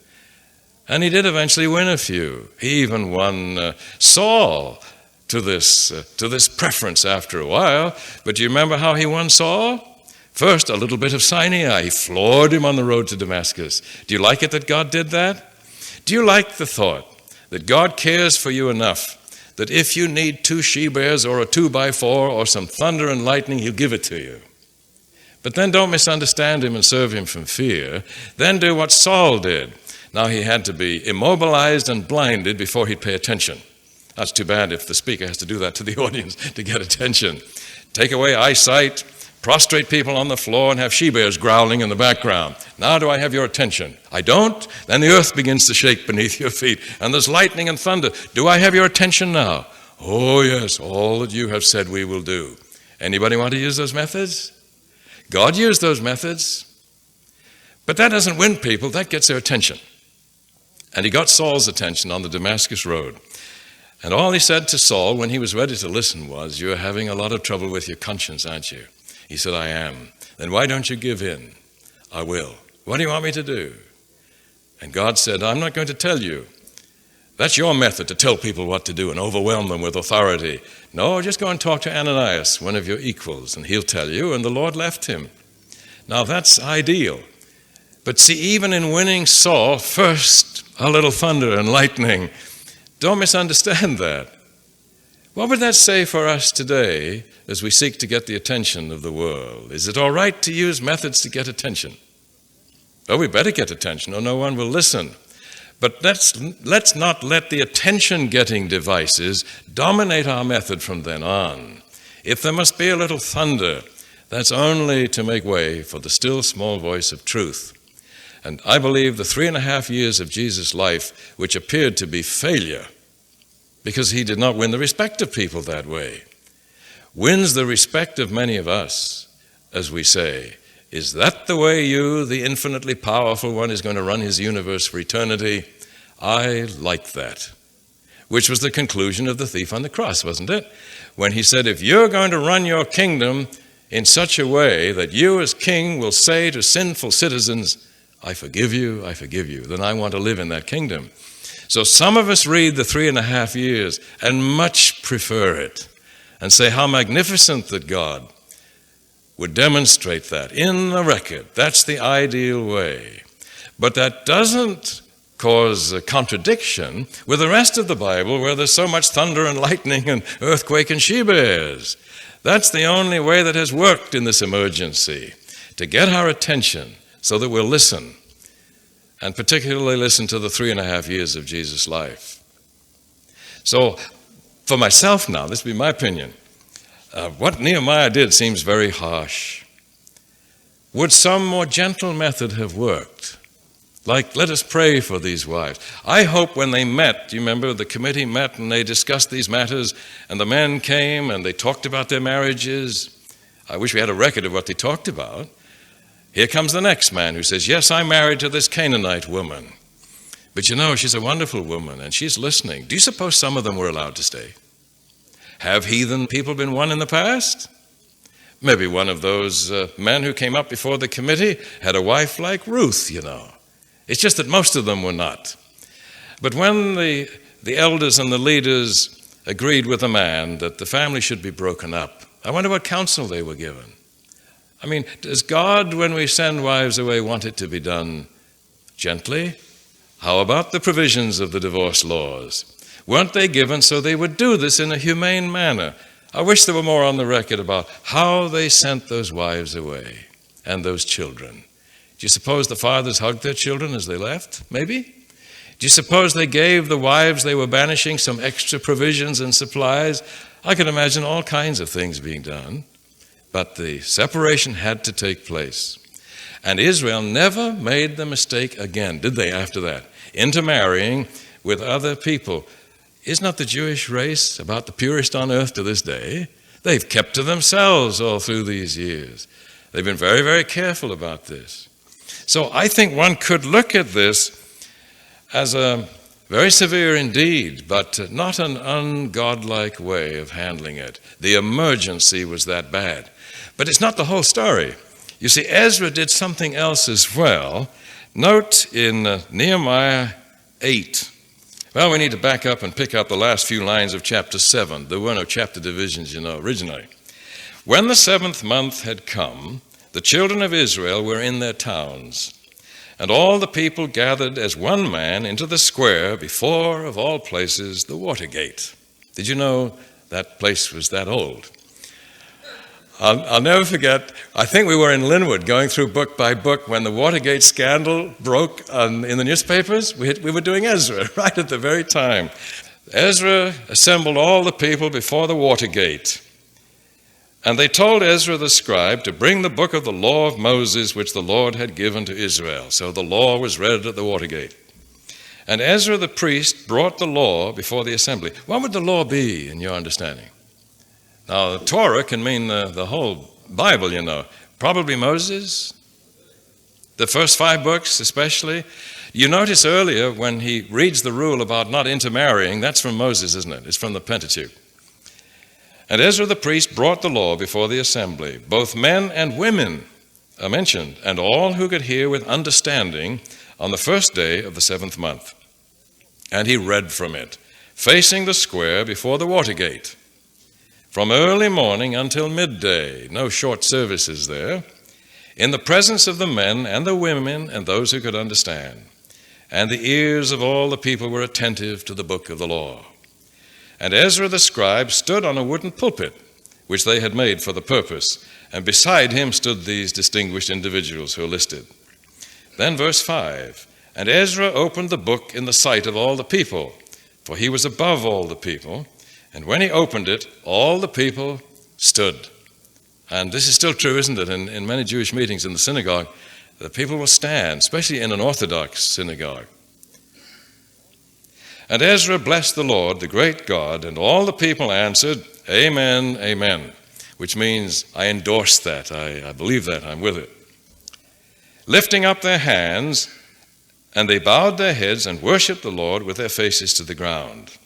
And he did eventually win a few. He even won Saul to this preference after a while. But do you remember how he won Saul? First, a little bit of Sinai. He floored him on the road to Damascus. Do you like it that God did that? Do you like the thought that God cares for you enough that if you need 2 she-bears or a 2x4 or some thunder and lightning, he'll give it to you? But then don't misunderstand him and serve him from fear. Then do what Saul did. Now he had to be immobilized and blinded before he'd pay attention. That's too bad if the speaker has to do that to the audience to get attention. Take away eyesight, prostrate people on the floor, and have she-bears growling in the background. Now do I have your attention? I don't? Then the earth begins to shake beneath your feet, and there's lightning and thunder. Do I have your attention now? Oh, yes, all that you have said we will do. Anybody want to use those methods? God used those methods. But that doesn't win people, that gets their attention. And he got Saul's attention on the Damascus road. And all he said to Saul when he was ready to listen was, you're having a lot of trouble with your conscience, aren't you? He said, I am. Then why don't you give in? I will. What do you want me to do? And God said, I'm not going to tell you. That's your method, to tell people what to do and overwhelm them with authority. No, just go and talk to Ananias, one of your equals, and he'll tell you. And the Lord left him. Now that's ideal. But see, even in winning Saul, first a little thunder and lightning. Don't misunderstand that. What would that say for us today as we seek to get the attention of the world? Is it all right to use methods to get attention? Well, we better get attention or no one will listen. But let's not let the attention-getting devices dominate our method from then on. If there must be a little thunder, that's only to make way for the still small voice of truth. And I believe the 3.5 years of Jesus' life, which appeared to be failure, because he did not win the respect of people that way, wins the respect of many of us as we say, is that the way you, the infinitely powerful one, is going to run his universe for eternity? I like that. Which was the conclusion of the thief on the cross, wasn't it? When he said, if you're going to run your kingdom in such a way that you as king will say to sinful citizens, I forgive you, then I want to live in that kingdom. So some of us read the 3.5 years and much prefer it and say how magnificent that God would demonstrate that in the record. That's the ideal way. But that doesn't cause a contradiction with the rest of the Bible where there's so much thunder and lightning and earthquake and she-bears. That's the only way that has worked in this emergency, to get our attention so that we'll listen, and particularly listen to the 3.5 years of Jesus' life. So for myself now, this would be my opinion, what Nehemiah did seems very harsh. Would some more gentle method have worked? Like, let us pray for these wives. I hope when they met, do you remember the committee met and they discussed these matters, and the men came and they talked about their marriages. I wish we had a record of what they talked about. Here comes the next man who says, yes, I'm married to this Canaanite woman. But you know, she's a wonderful woman and she's listening. Do you suppose some of them were allowed to stay? Have heathen people been won in the past? Maybe one of those men who came up before the committee had a wife like Ruth, you know. It's just that most of them were not. But when the elders and the leaders agreed with the man that the family should be broken up, I wonder what counsel they were given. I mean, does God, when we send wives away, want it to be done gently? How about the provisions of the divorce laws? Weren't they given so they would do this in a humane manner? I wish there were more on the record about how they sent those wives away and those children. Do you suppose the fathers hugged their children as they left? Maybe? Do you suppose they gave the wives they were banishing some extra provisions and supplies? I can imagine all kinds of things being done. But the separation had to take place. And Israel never made the mistake again, did they, after that? Intermarrying with other people. Is not the Jewish race about the purest on earth to this day? They've kept to themselves all through these years. They've been very, very careful about this. So I think one could look at this as a very severe indeed, but not an ungodlike way of handling it. The emergency was that bad. But it's not the whole story. You see, Ezra did something else as well. Note in Nehemiah 8. Well, we need to back up and pick up the last few lines of chapter 7. There were no chapter divisions, originally. When the 7th month had come, the children of Israel were in their towns, and all the people gathered as one man into the square before, of all places, the Watergate. Did you know that place was that old? I'll never forget, I think we were in Linwood going through book by book when the Watergate scandal broke in the newspapers. We were doing Ezra right at the very time. Ezra assembled all the people before the Watergate. And they told Ezra the scribe to bring the book of the law of Moses, which the Lord had given to Israel. So the law was read at the Watergate. And Ezra the priest brought the law before the assembly. What would the law be, in your understanding? Now, the Torah can mean the whole Bible, Probably Moses, the first 5 books especially. You notice earlier when he reads the rule about not intermarrying, that's from Moses, isn't it? It's from the Pentateuch. And Ezra the priest brought the law before the assembly. Both men and women are mentioned, and all who could hear with understanding on the first day of the 7th month. And he read from it, facing the square before the Watergate. From early morning until midday, no short services there, in the presence of the men and the women and those who could understand. And the ears of all the people were attentive to the book of the law. And Ezra the scribe stood on a wooden pulpit, which they had made for the purpose, and beside him stood these distinguished individuals who are listed. Then verse 5, and Ezra opened the book in the sight of all the people, for he was above all the people. And when he opened it, all the people stood. And this is still true, isn't it? In many Jewish meetings in the synagogue, the people will stand, especially in an Orthodox synagogue. And Ezra blessed the Lord, the great God, and all the people answered, Amen, Amen, which means I endorse that, I believe that, I'm with it. Lifting up their hands, and they bowed their heads and worshipped the Lord with their faces to the ground.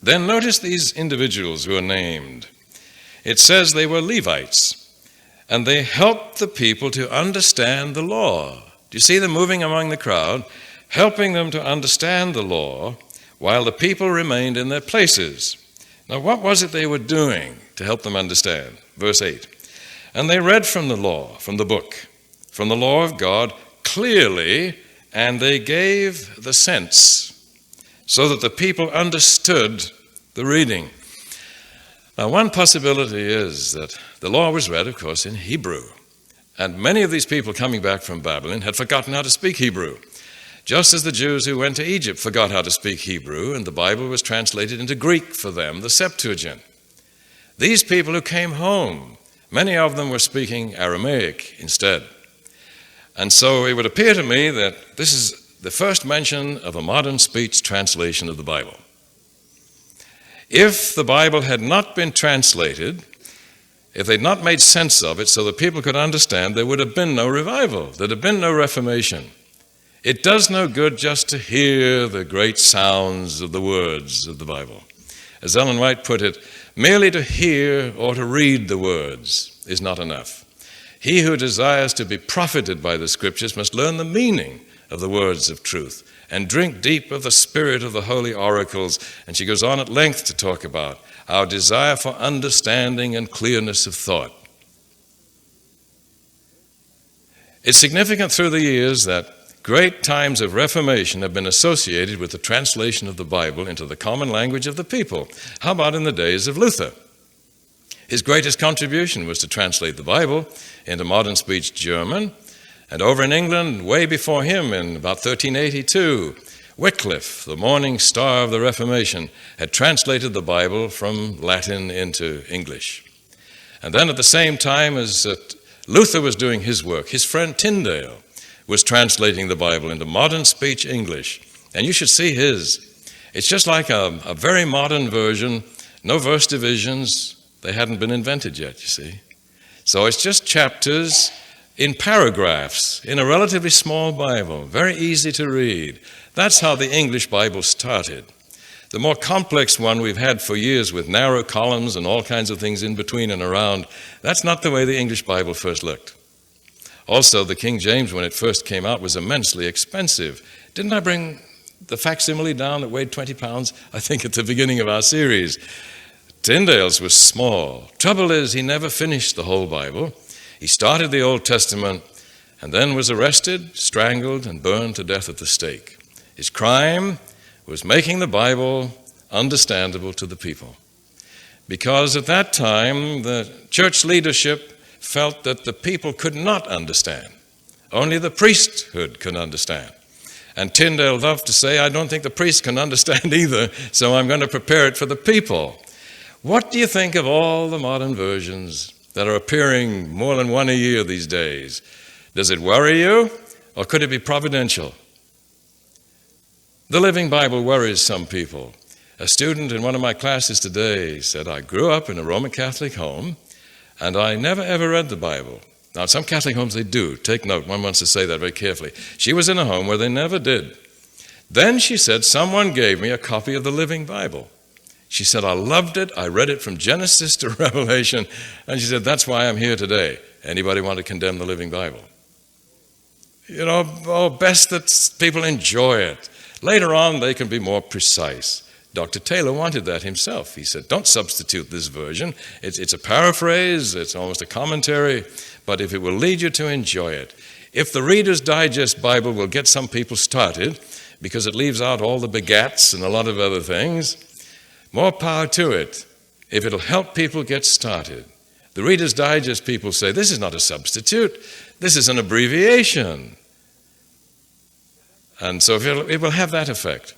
Then notice these individuals who are named. It says they were Levites, and they helped the people to understand the law. Do you see them moving among the crowd, helping them to understand the law while the people remained in their places? Now, what was it they were doing to help them understand? Verse 8, and they read from the law, from the book, from the law of God clearly, and they gave the sense, so that the people understood the reading. Now, one possibility is that the law was read, of course, in Hebrew. And many of these people coming back from Babylon had forgotten how to speak Hebrew, just as the Jews who went to Egypt forgot how to speak Hebrew, and the Bible was translated into Greek for them, the Septuagint. These people who came home, many of them were speaking Aramaic instead. And so it would appear to me that this is the first mention of a modern speech translation of the Bible. If the Bible had not been translated, if they'd not made sense of it so that people could understand, there would have been no revival. There'd have been no Reformation. It does no good just to hear the great sounds of the words of the Bible. As Ellen White put it, merely to hear or to read the words is not enough. He who desires to be profited by the Scriptures must learn the meaning of the words of truth and drink deep of the spirit of the holy oracles. And she goes on at length to talk about our desire for understanding and clearness of thought. It's significant through the years that great times of Reformation have been associated with the translation of the Bible into the common language of the people. How about in the days of Luther? His greatest contribution was to translate the Bible into modern speech German. And over in England, way before him, in about 1382, Wycliffe, the morning star of the Reformation, had translated the Bible from Latin into English. And then at the same time as Luther was doing his work, his friend Tyndale was translating the Bible into modern speech English. And you should see his. It's just like a very modern version, no verse divisions. They hadn't been invented yet, you see. So it's just chapters in paragraphs in a relatively small Bible, very easy to read. That's how the English Bible started. The more complex one we've had for years with narrow columns and all kinds of things in between and around, that's not the way the English Bible first looked. Also, the King James, when it first came out, was immensely expensive. Didn't I bring the facsimile down that weighed 20 pounds, I think, at the beginning of our series? Tyndale's was small. Trouble is, he never finished the whole Bible. He started the Old Testament and then was arrested, strangled, and burned to death at the stake. His crime was making the Bible understandable to the people. Because at that time, the church leadership felt that the people could not understand. Only the priesthood could understand. And Tyndale loved to say, I don't think the priest can understand either, so I'm going to prepare it for the people. What do you think of all the modern versions that are appearing more than one a year these days? Does it worry you, or could it be providential? The Living Bible worries some people. A student in one of my classes today said, I grew up in a Roman Catholic home, and I never ever read the Bible. Now, in some Catholic homes they do. Take note, one wants to say that very carefully. She was in a home where they never did. Then she said, someone gave me a copy of the Living Bible. She said, I loved it. I read it from Genesis to Revelation. And she said, that's why I'm here today. Anybody want to condemn the Living Bible? You know, best that people enjoy it. Later on, they can be more precise. Dr. Taylor wanted that himself. He said, don't substitute this version. It's a paraphrase. It's almost a commentary. But if it will lead you to enjoy it, if the Reader's Digest Bible will get some people started, because it leaves out all the begats and a lot of other things, more power to it. If it'll help people get started. The Reader's Digest people say, this is not a substitute. This is an abbreviation. And so it will have that effect.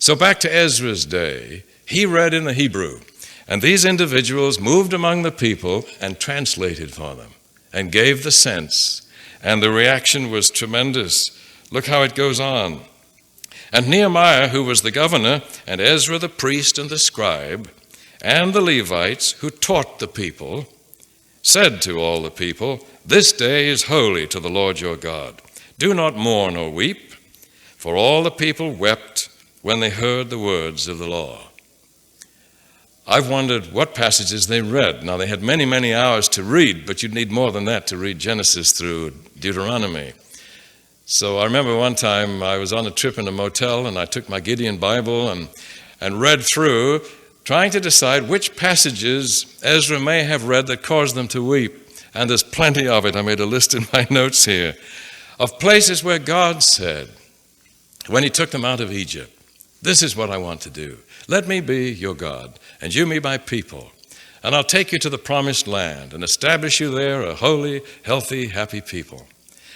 So back to Ezra's day, he read in the Hebrew, and these individuals moved among the people and translated for them and gave the sense, and the reaction was tremendous. Look how it goes on. And Nehemiah, who was the governor, and Ezra the priest and the scribe, and the Levites who taught the people, said to all the people, this day is holy to the Lord your God. Do not mourn or weep, for all the people wept when they heard the words of the law. I've wondered what passages they read. Now, they had many, many hours to read, but you'd need more than that to read Genesis through Deuteronomy. So I remember one time I was on a trip in a motel, and I took my Gideon Bible and read through, trying to decide which passages Ezra may have read that caused them to weep. And there's plenty of it. I made a list in my notes here of places where God said, when he took them out of Egypt, this is what I want to do. Let me be your God, and you be my people. And I'll take you to the promised land and establish you there a holy, healthy, happy people.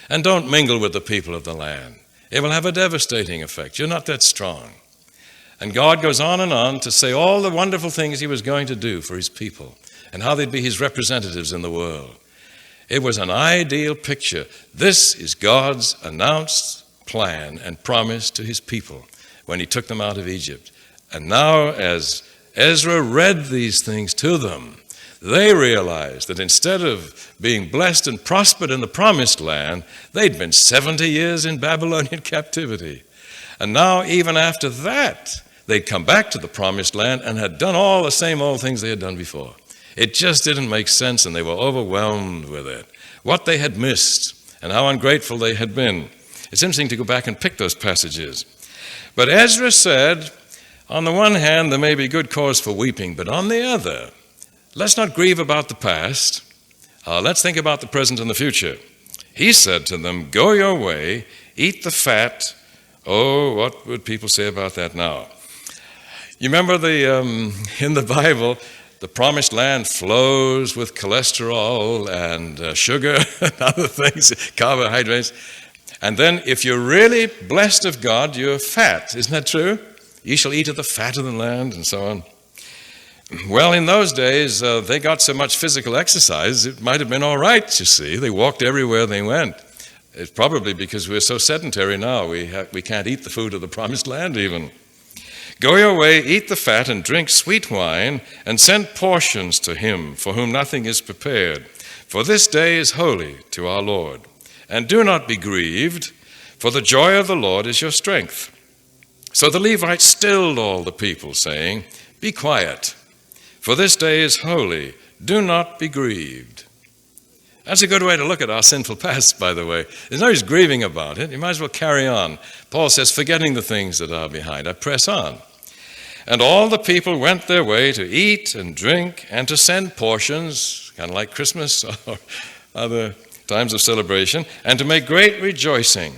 And don't mingle with the people of the land. It will have a devastating effect. You're not that strong. And God goes on to say all the wonderful things he was going to do for his people and how they'd be his representatives in the world. It was an ideal picture. This is God's announced plan and promise to his people when he took them out of Egypt. And now, as Ezra read these things to them, they realized that instead of being blessed and prospered in the promised land, they'd been 70 years in Babylonian captivity. And now, even after that, they'd come back to the promised land and had done all the same old things they had done before. It just didn't make sense, and they were overwhelmed with it. What they had missed and how ungrateful they had been. It's interesting to go back and pick those passages. But Ezra said, on the one hand, there may be good cause for weeping, but on the other, let's not grieve about the past. Let's think about the present and the future. He said to them, go your way, eat the fat. Oh, what would people say about that now? You remember in the Bible, the promised land flows with cholesterol and sugar and other things, carbohydrates. And then if you're really blessed of God, you're fat. Isn't that true? You shall eat of the fat of the land and so on. Well, in those days, they got so much physical exercise, it might have been all right, you see. They walked everywhere they went. It's probably because we're so sedentary now, we can't eat the food of the promised land even. Go your way, eat the fat, and drink sweet wine, and send portions to him for whom nothing is prepared. For this day is holy to our Lord. And do not be grieved, for the joy of the Lord is your strength. So the Levites stilled all the people, saying, be quiet, for this day is holy. Do not be grieved. That's a good way to look at our sinful past, by the way. There's no use grieving about it. You might as well carry on. Paul says, forgetting the things that are behind, I press on. And all the people went their way to eat and drink and to send portions, kind of like Christmas or other times of celebration, and to make great rejoicing.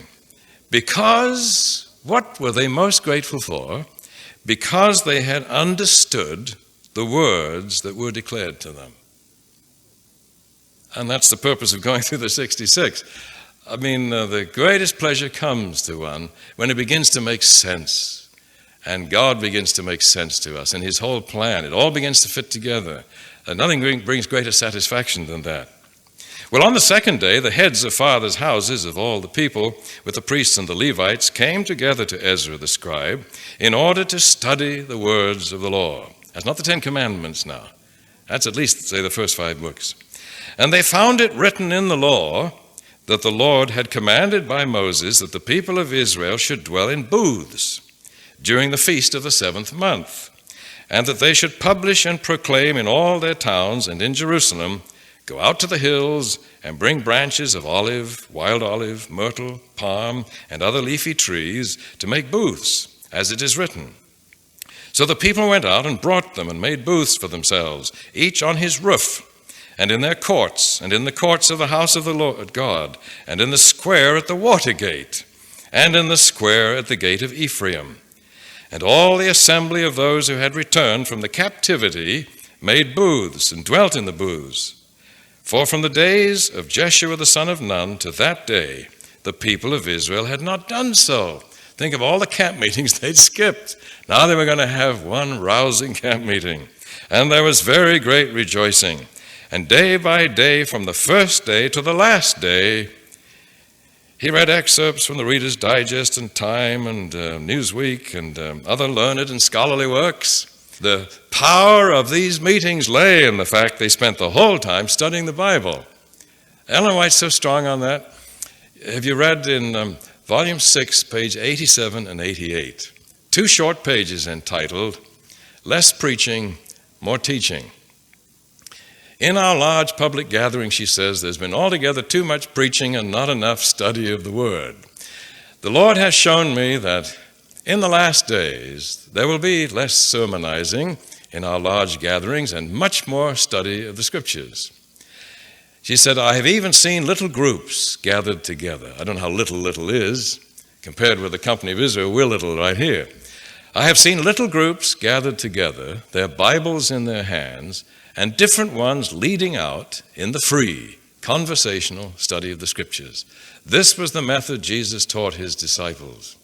Because, what were they most grateful for? Because they had understood the words that were declared to them. And that's the purpose of going through the 66. I mean, the greatest pleasure comes to one when it begins to make sense. And God begins to make sense to us, and his whole plan. It all begins to fit together. And nothing brings greater satisfaction than that. Well, on the second day, the heads of fathers' houses of all the people, with the priests and the Levites, came together to Ezra the scribe in order to study the words of the law. That's not the Ten Commandments now. That's at least, say, the first 5 books. And they found it written in the law that the Lord had commanded by Moses that the people of Israel should dwell in booths during the feast of the 7th month, and that they should publish and proclaim in all their towns and in Jerusalem, go out to the hills and bring branches of olive, wild olive, myrtle, palm, and other leafy trees to make booths, as it is written. So the people went out and brought them and made booths for themselves, each on his roof, and in their courts, and in the courts of the house of the Lord God, and in the square at the water gate, and in the square at the gate of Ephraim. And all the assembly of those who had returned from the captivity made booths and dwelt in the booths. For from the days of Jeshua the son of Nun to that day, the people of Israel had not done so. Think of all the camp meetings they'd skipped. Now they were going to have one rousing camp meeting. And there was very great rejoicing. And day by day, from the first day to the last day, he read excerpts from the Reader's Digest and Time and Newsweek and other learned and scholarly works. The power of these meetings lay in the fact they spent the whole time studying the Bible. Ellen White's so strong on that. Have you read in Volume 6, page 87 and 88, 2 short pages entitled, Less Preaching, More Teaching. In our large public gatherings, she says, there's been altogether too much preaching and not enough study of the Word. The Lord has shown me that in the last days, there will be less sermonizing in our large gatherings and much more study of the Scriptures. She said, I have even seen little groups gathered together. I don't know how little is. Compared with the company of Israel, we're little right here. I have seen little groups gathered together, their Bibles in their hands, and different ones leading out in the free, conversational study of the Scriptures. This was the method Jesus taught his disciples.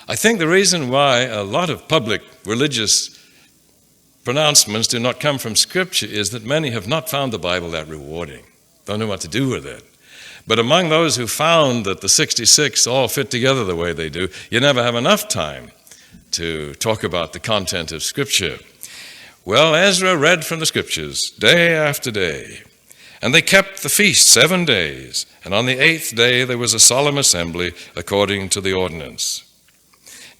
I think the reason why a lot of public religious pronouncements do not come from Scripture is that many have not found the Bible that rewarding. don't know what to do with it. But among those who found that the 66 all fit together the way they do, you never have enough time to talk about the content of Scripture. Well, Ezra read from the Scriptures day after day, and they kept the feast 7 days, and on the 8th day there was a solemn assembly according to the ordinance.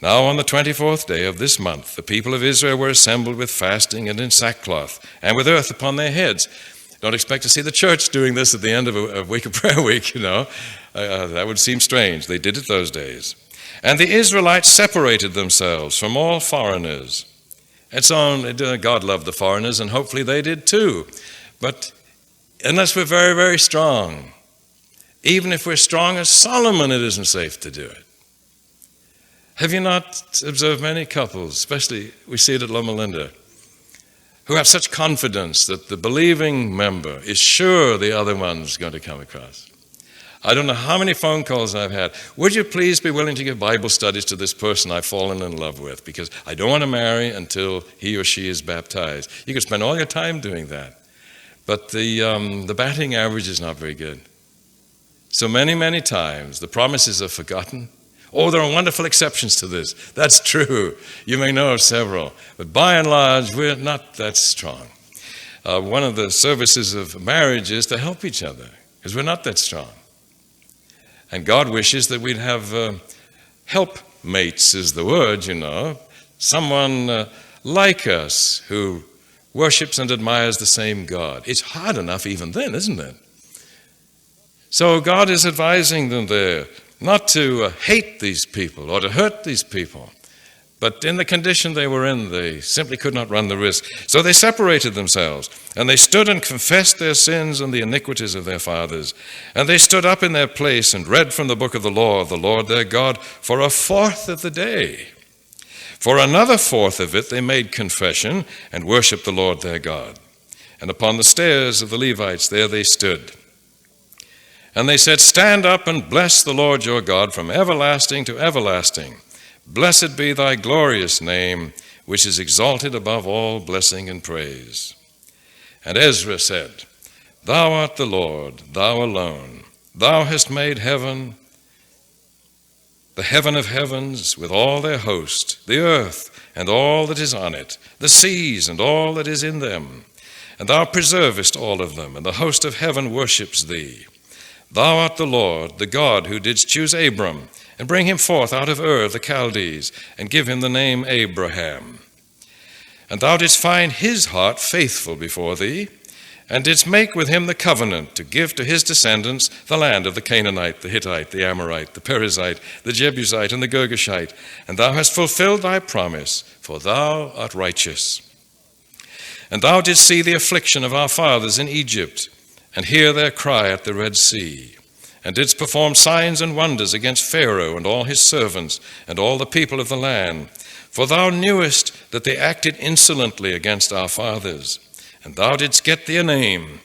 Now on the 24th day of this month, the people of Israel were assembled with fasting and in sackcloth, and with earth upon their heads. Don't expect to see the church doing this at the end of a week of prayer week, that would seem strange. They did it those days. And the Israelites separated themselves from all foreigners. God loved the foreigners, and hopefully they did too. But unless we're very, very strong, even if we're strong as Solomon, it isn't safe to do it. Have you not observed many couples, especially we see it at Loma Linda, who have such confidence that the believing member is sure the other one's going to come across? I don't know how many phone calls I've had. Would you please be willing to give Bible studies to this person I've fallen in love with, because I don't want to marry until he or she is baptized. You could spend all your time doing that. But the batting average is not very good. So many, many times the promises are forgotten. Oh, there are wonderful exceptions to this. That's true. You may know of several. But by and large, we're not that strong. One of the services of marriage is to help each other, because we're not that strong. And God wishes that we'd have helpmates is the word, someone like us who worships and admires the same God. It's hard enough even then, isn't it? So God is advising them there not to hate these people or to hurt these people, but in the condition they were in, they simply could not run the risk. So they separated themselves, and they stood and confessed their sins and the iniquities of their fathers. And they stood up in their place and read from the book of the law of the Lord their God for a fourth of the day. For another fourth of it they made confession and worshipped the Lord their God. And upon the stairs of the Levites there they stood. And they said, "Stand up and bless the Lord your God from everlasting to everlasting. Blessed be thy glorious name, which is exalted above all blessing and praise." And Ezra said, "Thou art the Lord, thou alone. Thou hast made heaven, the heaven of heavens with all their host, the earth and all that is on it, the seas and all that is in them. And thou preservest all of them, and the host of heaven worships thee. Thou art the Lord, the God who didst choose Abram, and bring him forth out of Ur the Chaldees, and give him the name Abraham. And thou didst find his heart faithful before thee, and didst make with him the covenant to give to his descendants the land of the Canaanite, the Hittite, the Amorite, the Perizzite, the Jebusite, and the Girgashite. And thou hast fulfilled thy promise, for thou art righteous. And thou didst see the affliction of our fathers in Egypt, and hear their cry at the Red Sea, and didst perform signs and wonders against Pharaoh and all his servants and all the people of the land. For thou knewest that they acted insolently against our fathers, and thou didst get thee a name,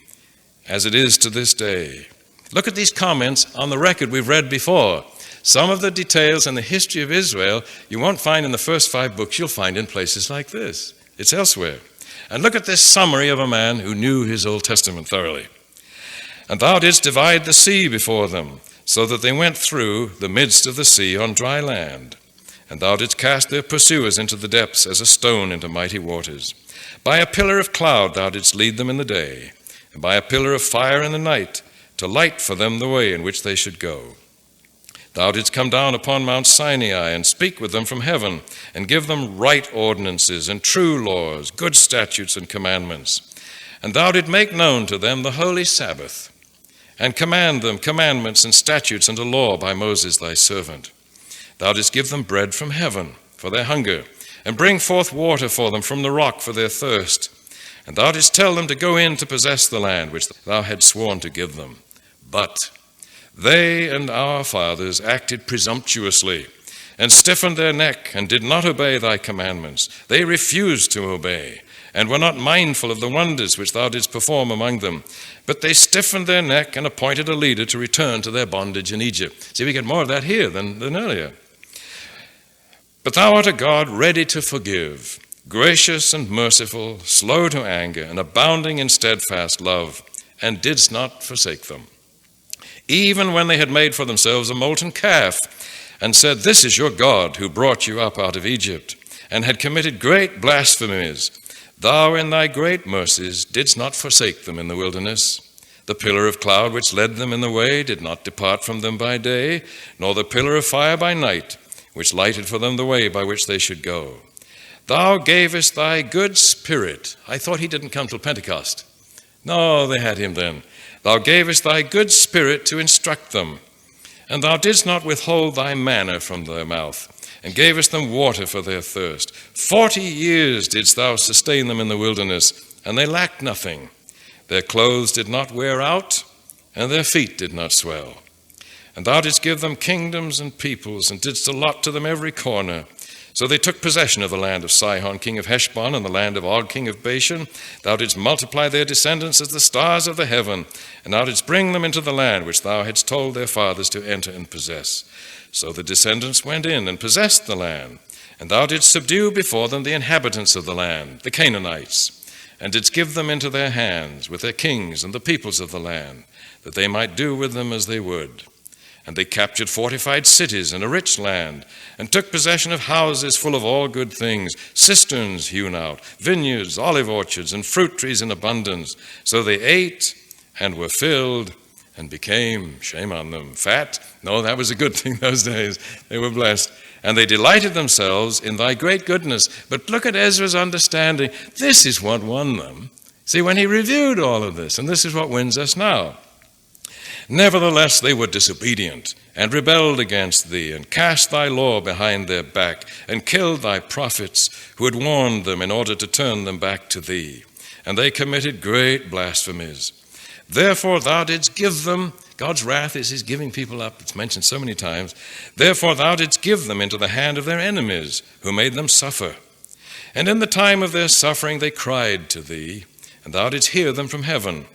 as it is to this day." Look at these comments on the record we've read before. Some of the details in the history of Israel you won't find in the first 5 books, you'll find in places like this. It's elsewhere. And look at this summary of a man who knew his Old Testament thoroughly. "And thou didst divide the sea before them, so that they went through the midst of the sea on dry land. And thou didst cast their pursuers into the depths as a stone into mighty waters. By a pillar of cloud thou didst lead them in the day, and by a pillar of fire in the night, to light for them the way in which they should go. Thou didst come down upon Mount Sinai and speak with them from heaven, and give them right ordinances and true laws, good statutes and commandments. And thou didst make known to them the holy Sabbath, and command them commandments and statutes and a law by Moses thy servant. Thou didst give them bread from heaven for their hunger, and bring forth water for them from the rock for their thirst. And thou didst tell them to go in to possess the land which thou hadst sworn to give them. But they and our fathers acted presumptuously, and stiffened their neck, and did not obey thy commandments. They refused to obey, and were not mindful of the wonders which thou didst perform among them. But they stiffened their neck and appointed a leader to return to their bondage in Egypt." See, we get more of that here than earlier. "But thou art a God ready to forgive, gracious and merciful, slow to anger, and abounding in steadfast love, and didst not forsake them. Even when they had made for themselves a molten calf, and said, This is your God who brought you up out of Egypt, and had committed great blasphemies, thou in thy great mercies didst not forsake them in the wilderness. The pillar of cloud which led them in the way did not depart from them by day, nor the pillar of fire by night, which lighted for them the way by which they should go. Thou gavest thy good spirit. I thought he didn't come till Pentecost. No, they had him then. Thou gavest thy good spirit to instruct them, and thou didst not withhold thy manna from their mouth, and gavest them water for their thirst. 40 years didst thou sustain them in the wilderness, and they lacked nothing. Their clothes did not wear out, and their feet did not swell. And thou didst give them kingdoms and peoples, and didst allot to them every corner. So they took possession of the land of Sihon, king of Heshbon, and the land of Og, king of Bashan. Thou didst multiply their descendants as the stars of the heaven, and thou didst bring them into the land which thou hadst told their fathers to enter and possess. So the descendants went in and possessed the land, and thou didst subdue before them the inhabitants of the land, the Canaanites, and didst give them into their hands with their kings and the peoples of the land, that they might do with them as they would. And they captured fortified cities and a rich land, and took possession of houses full of all good things, cisterns hewn out, vineyards, olive orchards, and fruit trees in abundance. So they ate and were filled and became, shame on them, fat. No, that was a good thing those days. They were blessed. And they delighted themselves in thy great goodness. But look at Ezra's understanding. This is what won them. See, when he reviewed all of this, and this is what wins us now. Nevertheless, they were disobedient, and rebelled against thee, and cast thy law behind their back, and killed thy prophets, who had warned them in order to turn them back to thee. And they committed great blasphemies. Therefore thou didst give them, God's wrath is his giving people up, it's mentioned so many times. Therefore thou didst give them into the hand of their enemies, who made them suffer. And in the time of their suffering they cried to thee, and thou didst hear them from heaven.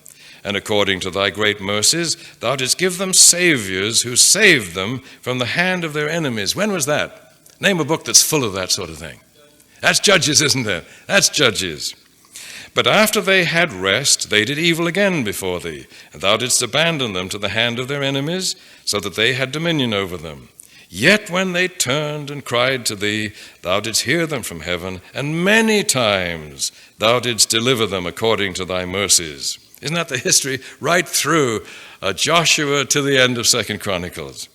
And according to thy great mercies, thou didst give them saviors who saved them from the hand of their enemies. When was that? Name a book that's full of that sort of thing. That's Judges, isn't it? That's Judges. But after they had rest, they did evil again before thee, and thou didst abandon them to the hand of their enemies, so that they had dominion over them. Yet when they turned and cried to thee, thou didst hear them from heaven, and many times thou didst deliver them according to thy mercies. Isn't that the history right through Joshua to the end of 2 Chronicles?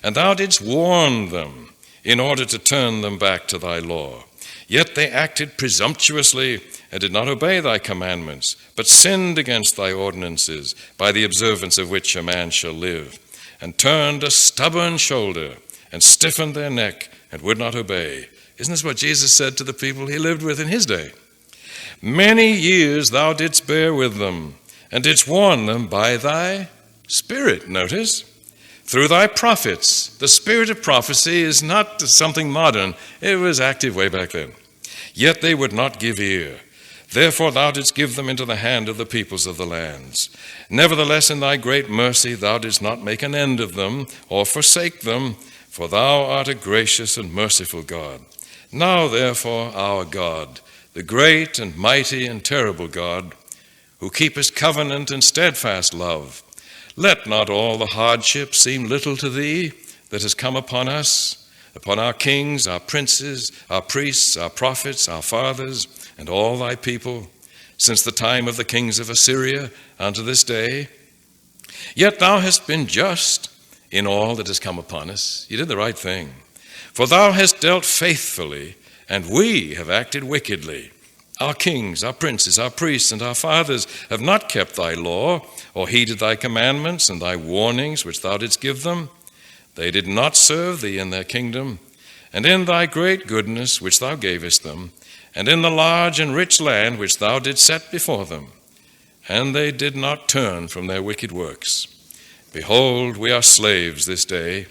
And thou didst warn them in order to turn them back to thy law. Yet they acted presumptuously and did not obey thy commandments, but sinned against thy ordinances, by the observance of which a man shall live, and turned a stubborn shoulder, and stiffened their neck, and would not obey. Isn't this what Jesus said to the people he lived with in his day? Many years thou didst bear with them, and didst warn them by thy Spirit, notice, through thy prophets. The spirit of prophecy is not something modern. It was active way back then. Yet they would not give ear. Therefore thou didst give them into the hand of the peoples of the lands. Nevertheless, in thy great mercy thou didst not make an end of them, or forsake them, for thou art a gracious and merciful God. Now therefore, our God, the great and mighty and terrible God, who keepest covenant and steadfast love, let not all the hardship seem little to thee that has come upon us, upon our kings, our princes, our priests, our prophets, our fathers, and all thy people, since the time of the kings of Assyria unto this day. Yet thou hast been just in all that has come upon us. You did the right thing. For thou hast dealt faithfully, and we have acted wickedly. Our kings, our princes, our priests, and our fathers have not kept thy law, or heeded thy commandments and thy warnings which thou didst give them. They did not serve thee in their kingdom, and in thy great goodness which thou gavest them, and in the large and rich land which thou didst set before them. And they did not turn from their wicked works. Behold, we are slaves this day,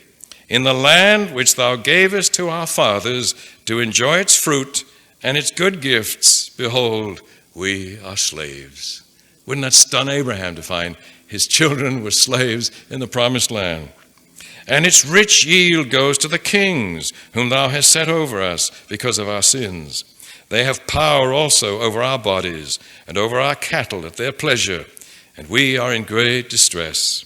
in the land which thou gavest to our fathers to enjoy its fruit and its good gifts. Behold, we are slaves. Wouldn't that stun Abraham to find his children were slaves in the promised land? And its rich yield goes to the kings whom thou hast set over us because of our sins. They have power also over our bodies and over our cattle at their pleasure, and we are in great distress.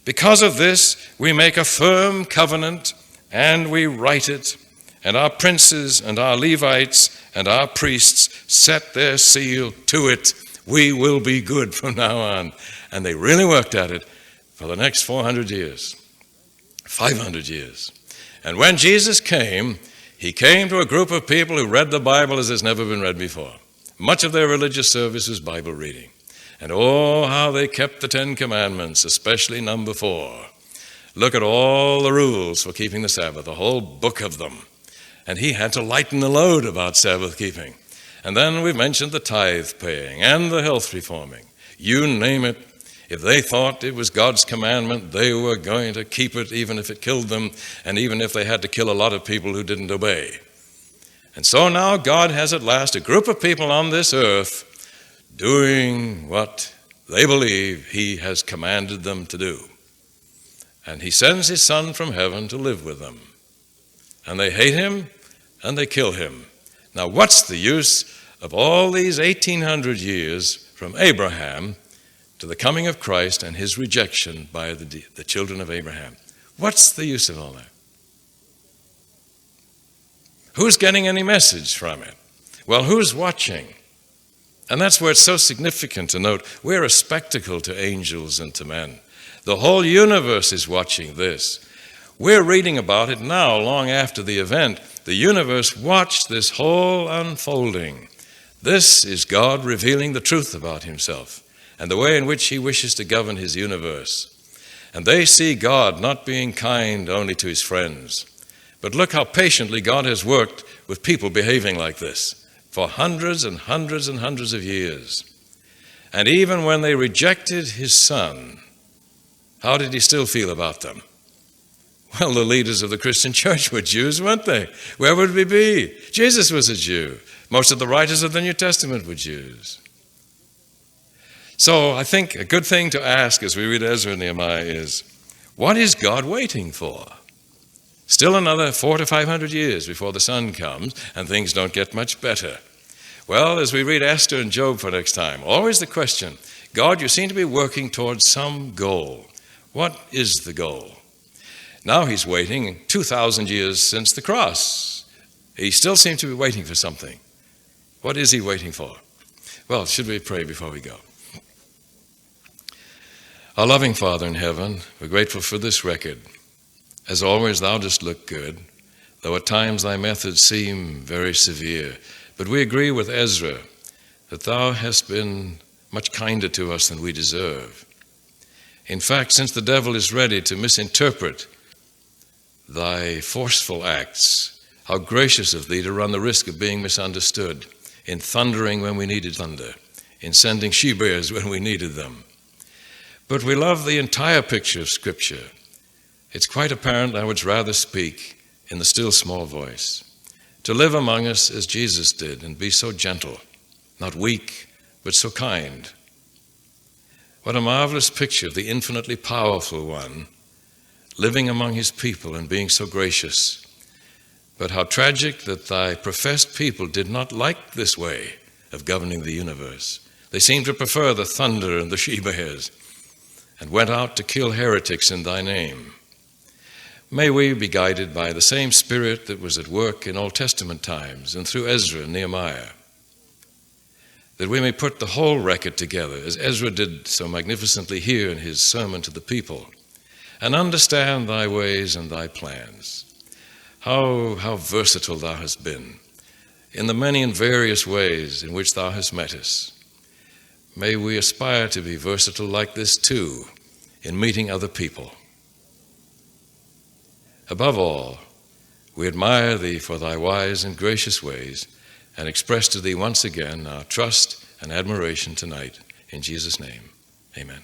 Because of this, we make a firm covenant, and we write it, and our princes and our Levites and our priests set their seal to it. We will be good from now on. And they really worked at it for the next 400 years, 500 years. And when Jesus came, he came to a group of people who read the Bible as it's never been read before. Much of their religious service was Bible reading. And oh, how they kept the 10 Commandments, especially number 4. Look at all the rules for keeping the Sabbath, a whole book of them. And he had to lighten the load about Sabbath keeping. And then we've mentioned the tithe paying and the health reforming. You name it. If they thought it was God's commandment, they were going to keep it even if it killed them, and even if they had to kill a lot of people who didn't obey. And so now God has at last a group of people on this earth doing what they believe he has commanded them to do. And he sends his Son from heaven to live with them. And they hate him, and they kill him. Now, what's the use of all these 1,800 years from Abraham to the coming of Christ and his rejection by the children of Abraham? What's the use of all that? Who's getting any message from it? Well, who's watching? And that's where it's so significant to note we're a spectacle to angels and to men. The whole universe is watching this. We're reading about it now, long after the event. The universe watched this whole unfolding. This is God revealing the truth about himself and the way in which he wishes to govern his universe. And they see God not being kind only to his friends. But look how patiently God has worked with people behaving like this for hundreds and hundreds and hundreds of years. And even when they rejected his Son, how did he still feel about them? Well, the leaders of the Christian church were Jews, weren't they? Where would we be? Jesus was a Jew. Most of the writers of the New Testament were Jews. So I think a good thing to ask as we read Ezra and Nehemiah is, what is God waiting for? Still another 400 to 500 years before the Son comes and things don't get much better. Well, as we read Esther and Job for next time, always the question, God, you seem to be working towards some goal. What is the goal? Now he's waiting 2,000 years since the cross. He still seems to be waiting for something. What is he waiting for? Well, should we pray before we go? Our loving Father in heaven, we're grateful for this record. As always, thou dost look good, though at times thy methods seem very severe. But we agree with Ezra that thou hast been much kinder to us than we deserve. In fact, since the devil is ready to misinterpret thy forceful acts, how gracious of thee to run the risk of being misunderstood, in thundering when we needed thunder, in sending she-bears when we needed them. But we love the entire picture of Scripture. It's quite apparent I would rather speak in the still small voice, to live among us as Jesus did and be so gentle, not weak, but so kind. What a marvelous picture of the infinitely powerful one, living among his people and being so gracious. But how tragic that thy professed people did not like this way of governing the universe. They seemed to prefer the thunder and the she-bears, and went out to kill heretics in thy name. May we be guided by the same Spirit that was at work in Old Testament times and through Ezra and Nehemiah, that we may put the whole record together, as Ezra did so magnificently here in his sermon to the people, and understand thy ways and thy plans. How versatile thou hast been in the many and various ways in which thou hast met us. May we aspire to be versatile like this too in meeting other people. Above all, we admire thee for thy wise and gracious ways and express to thee once again our trust and admiration tonight. In Jesus' name, amen.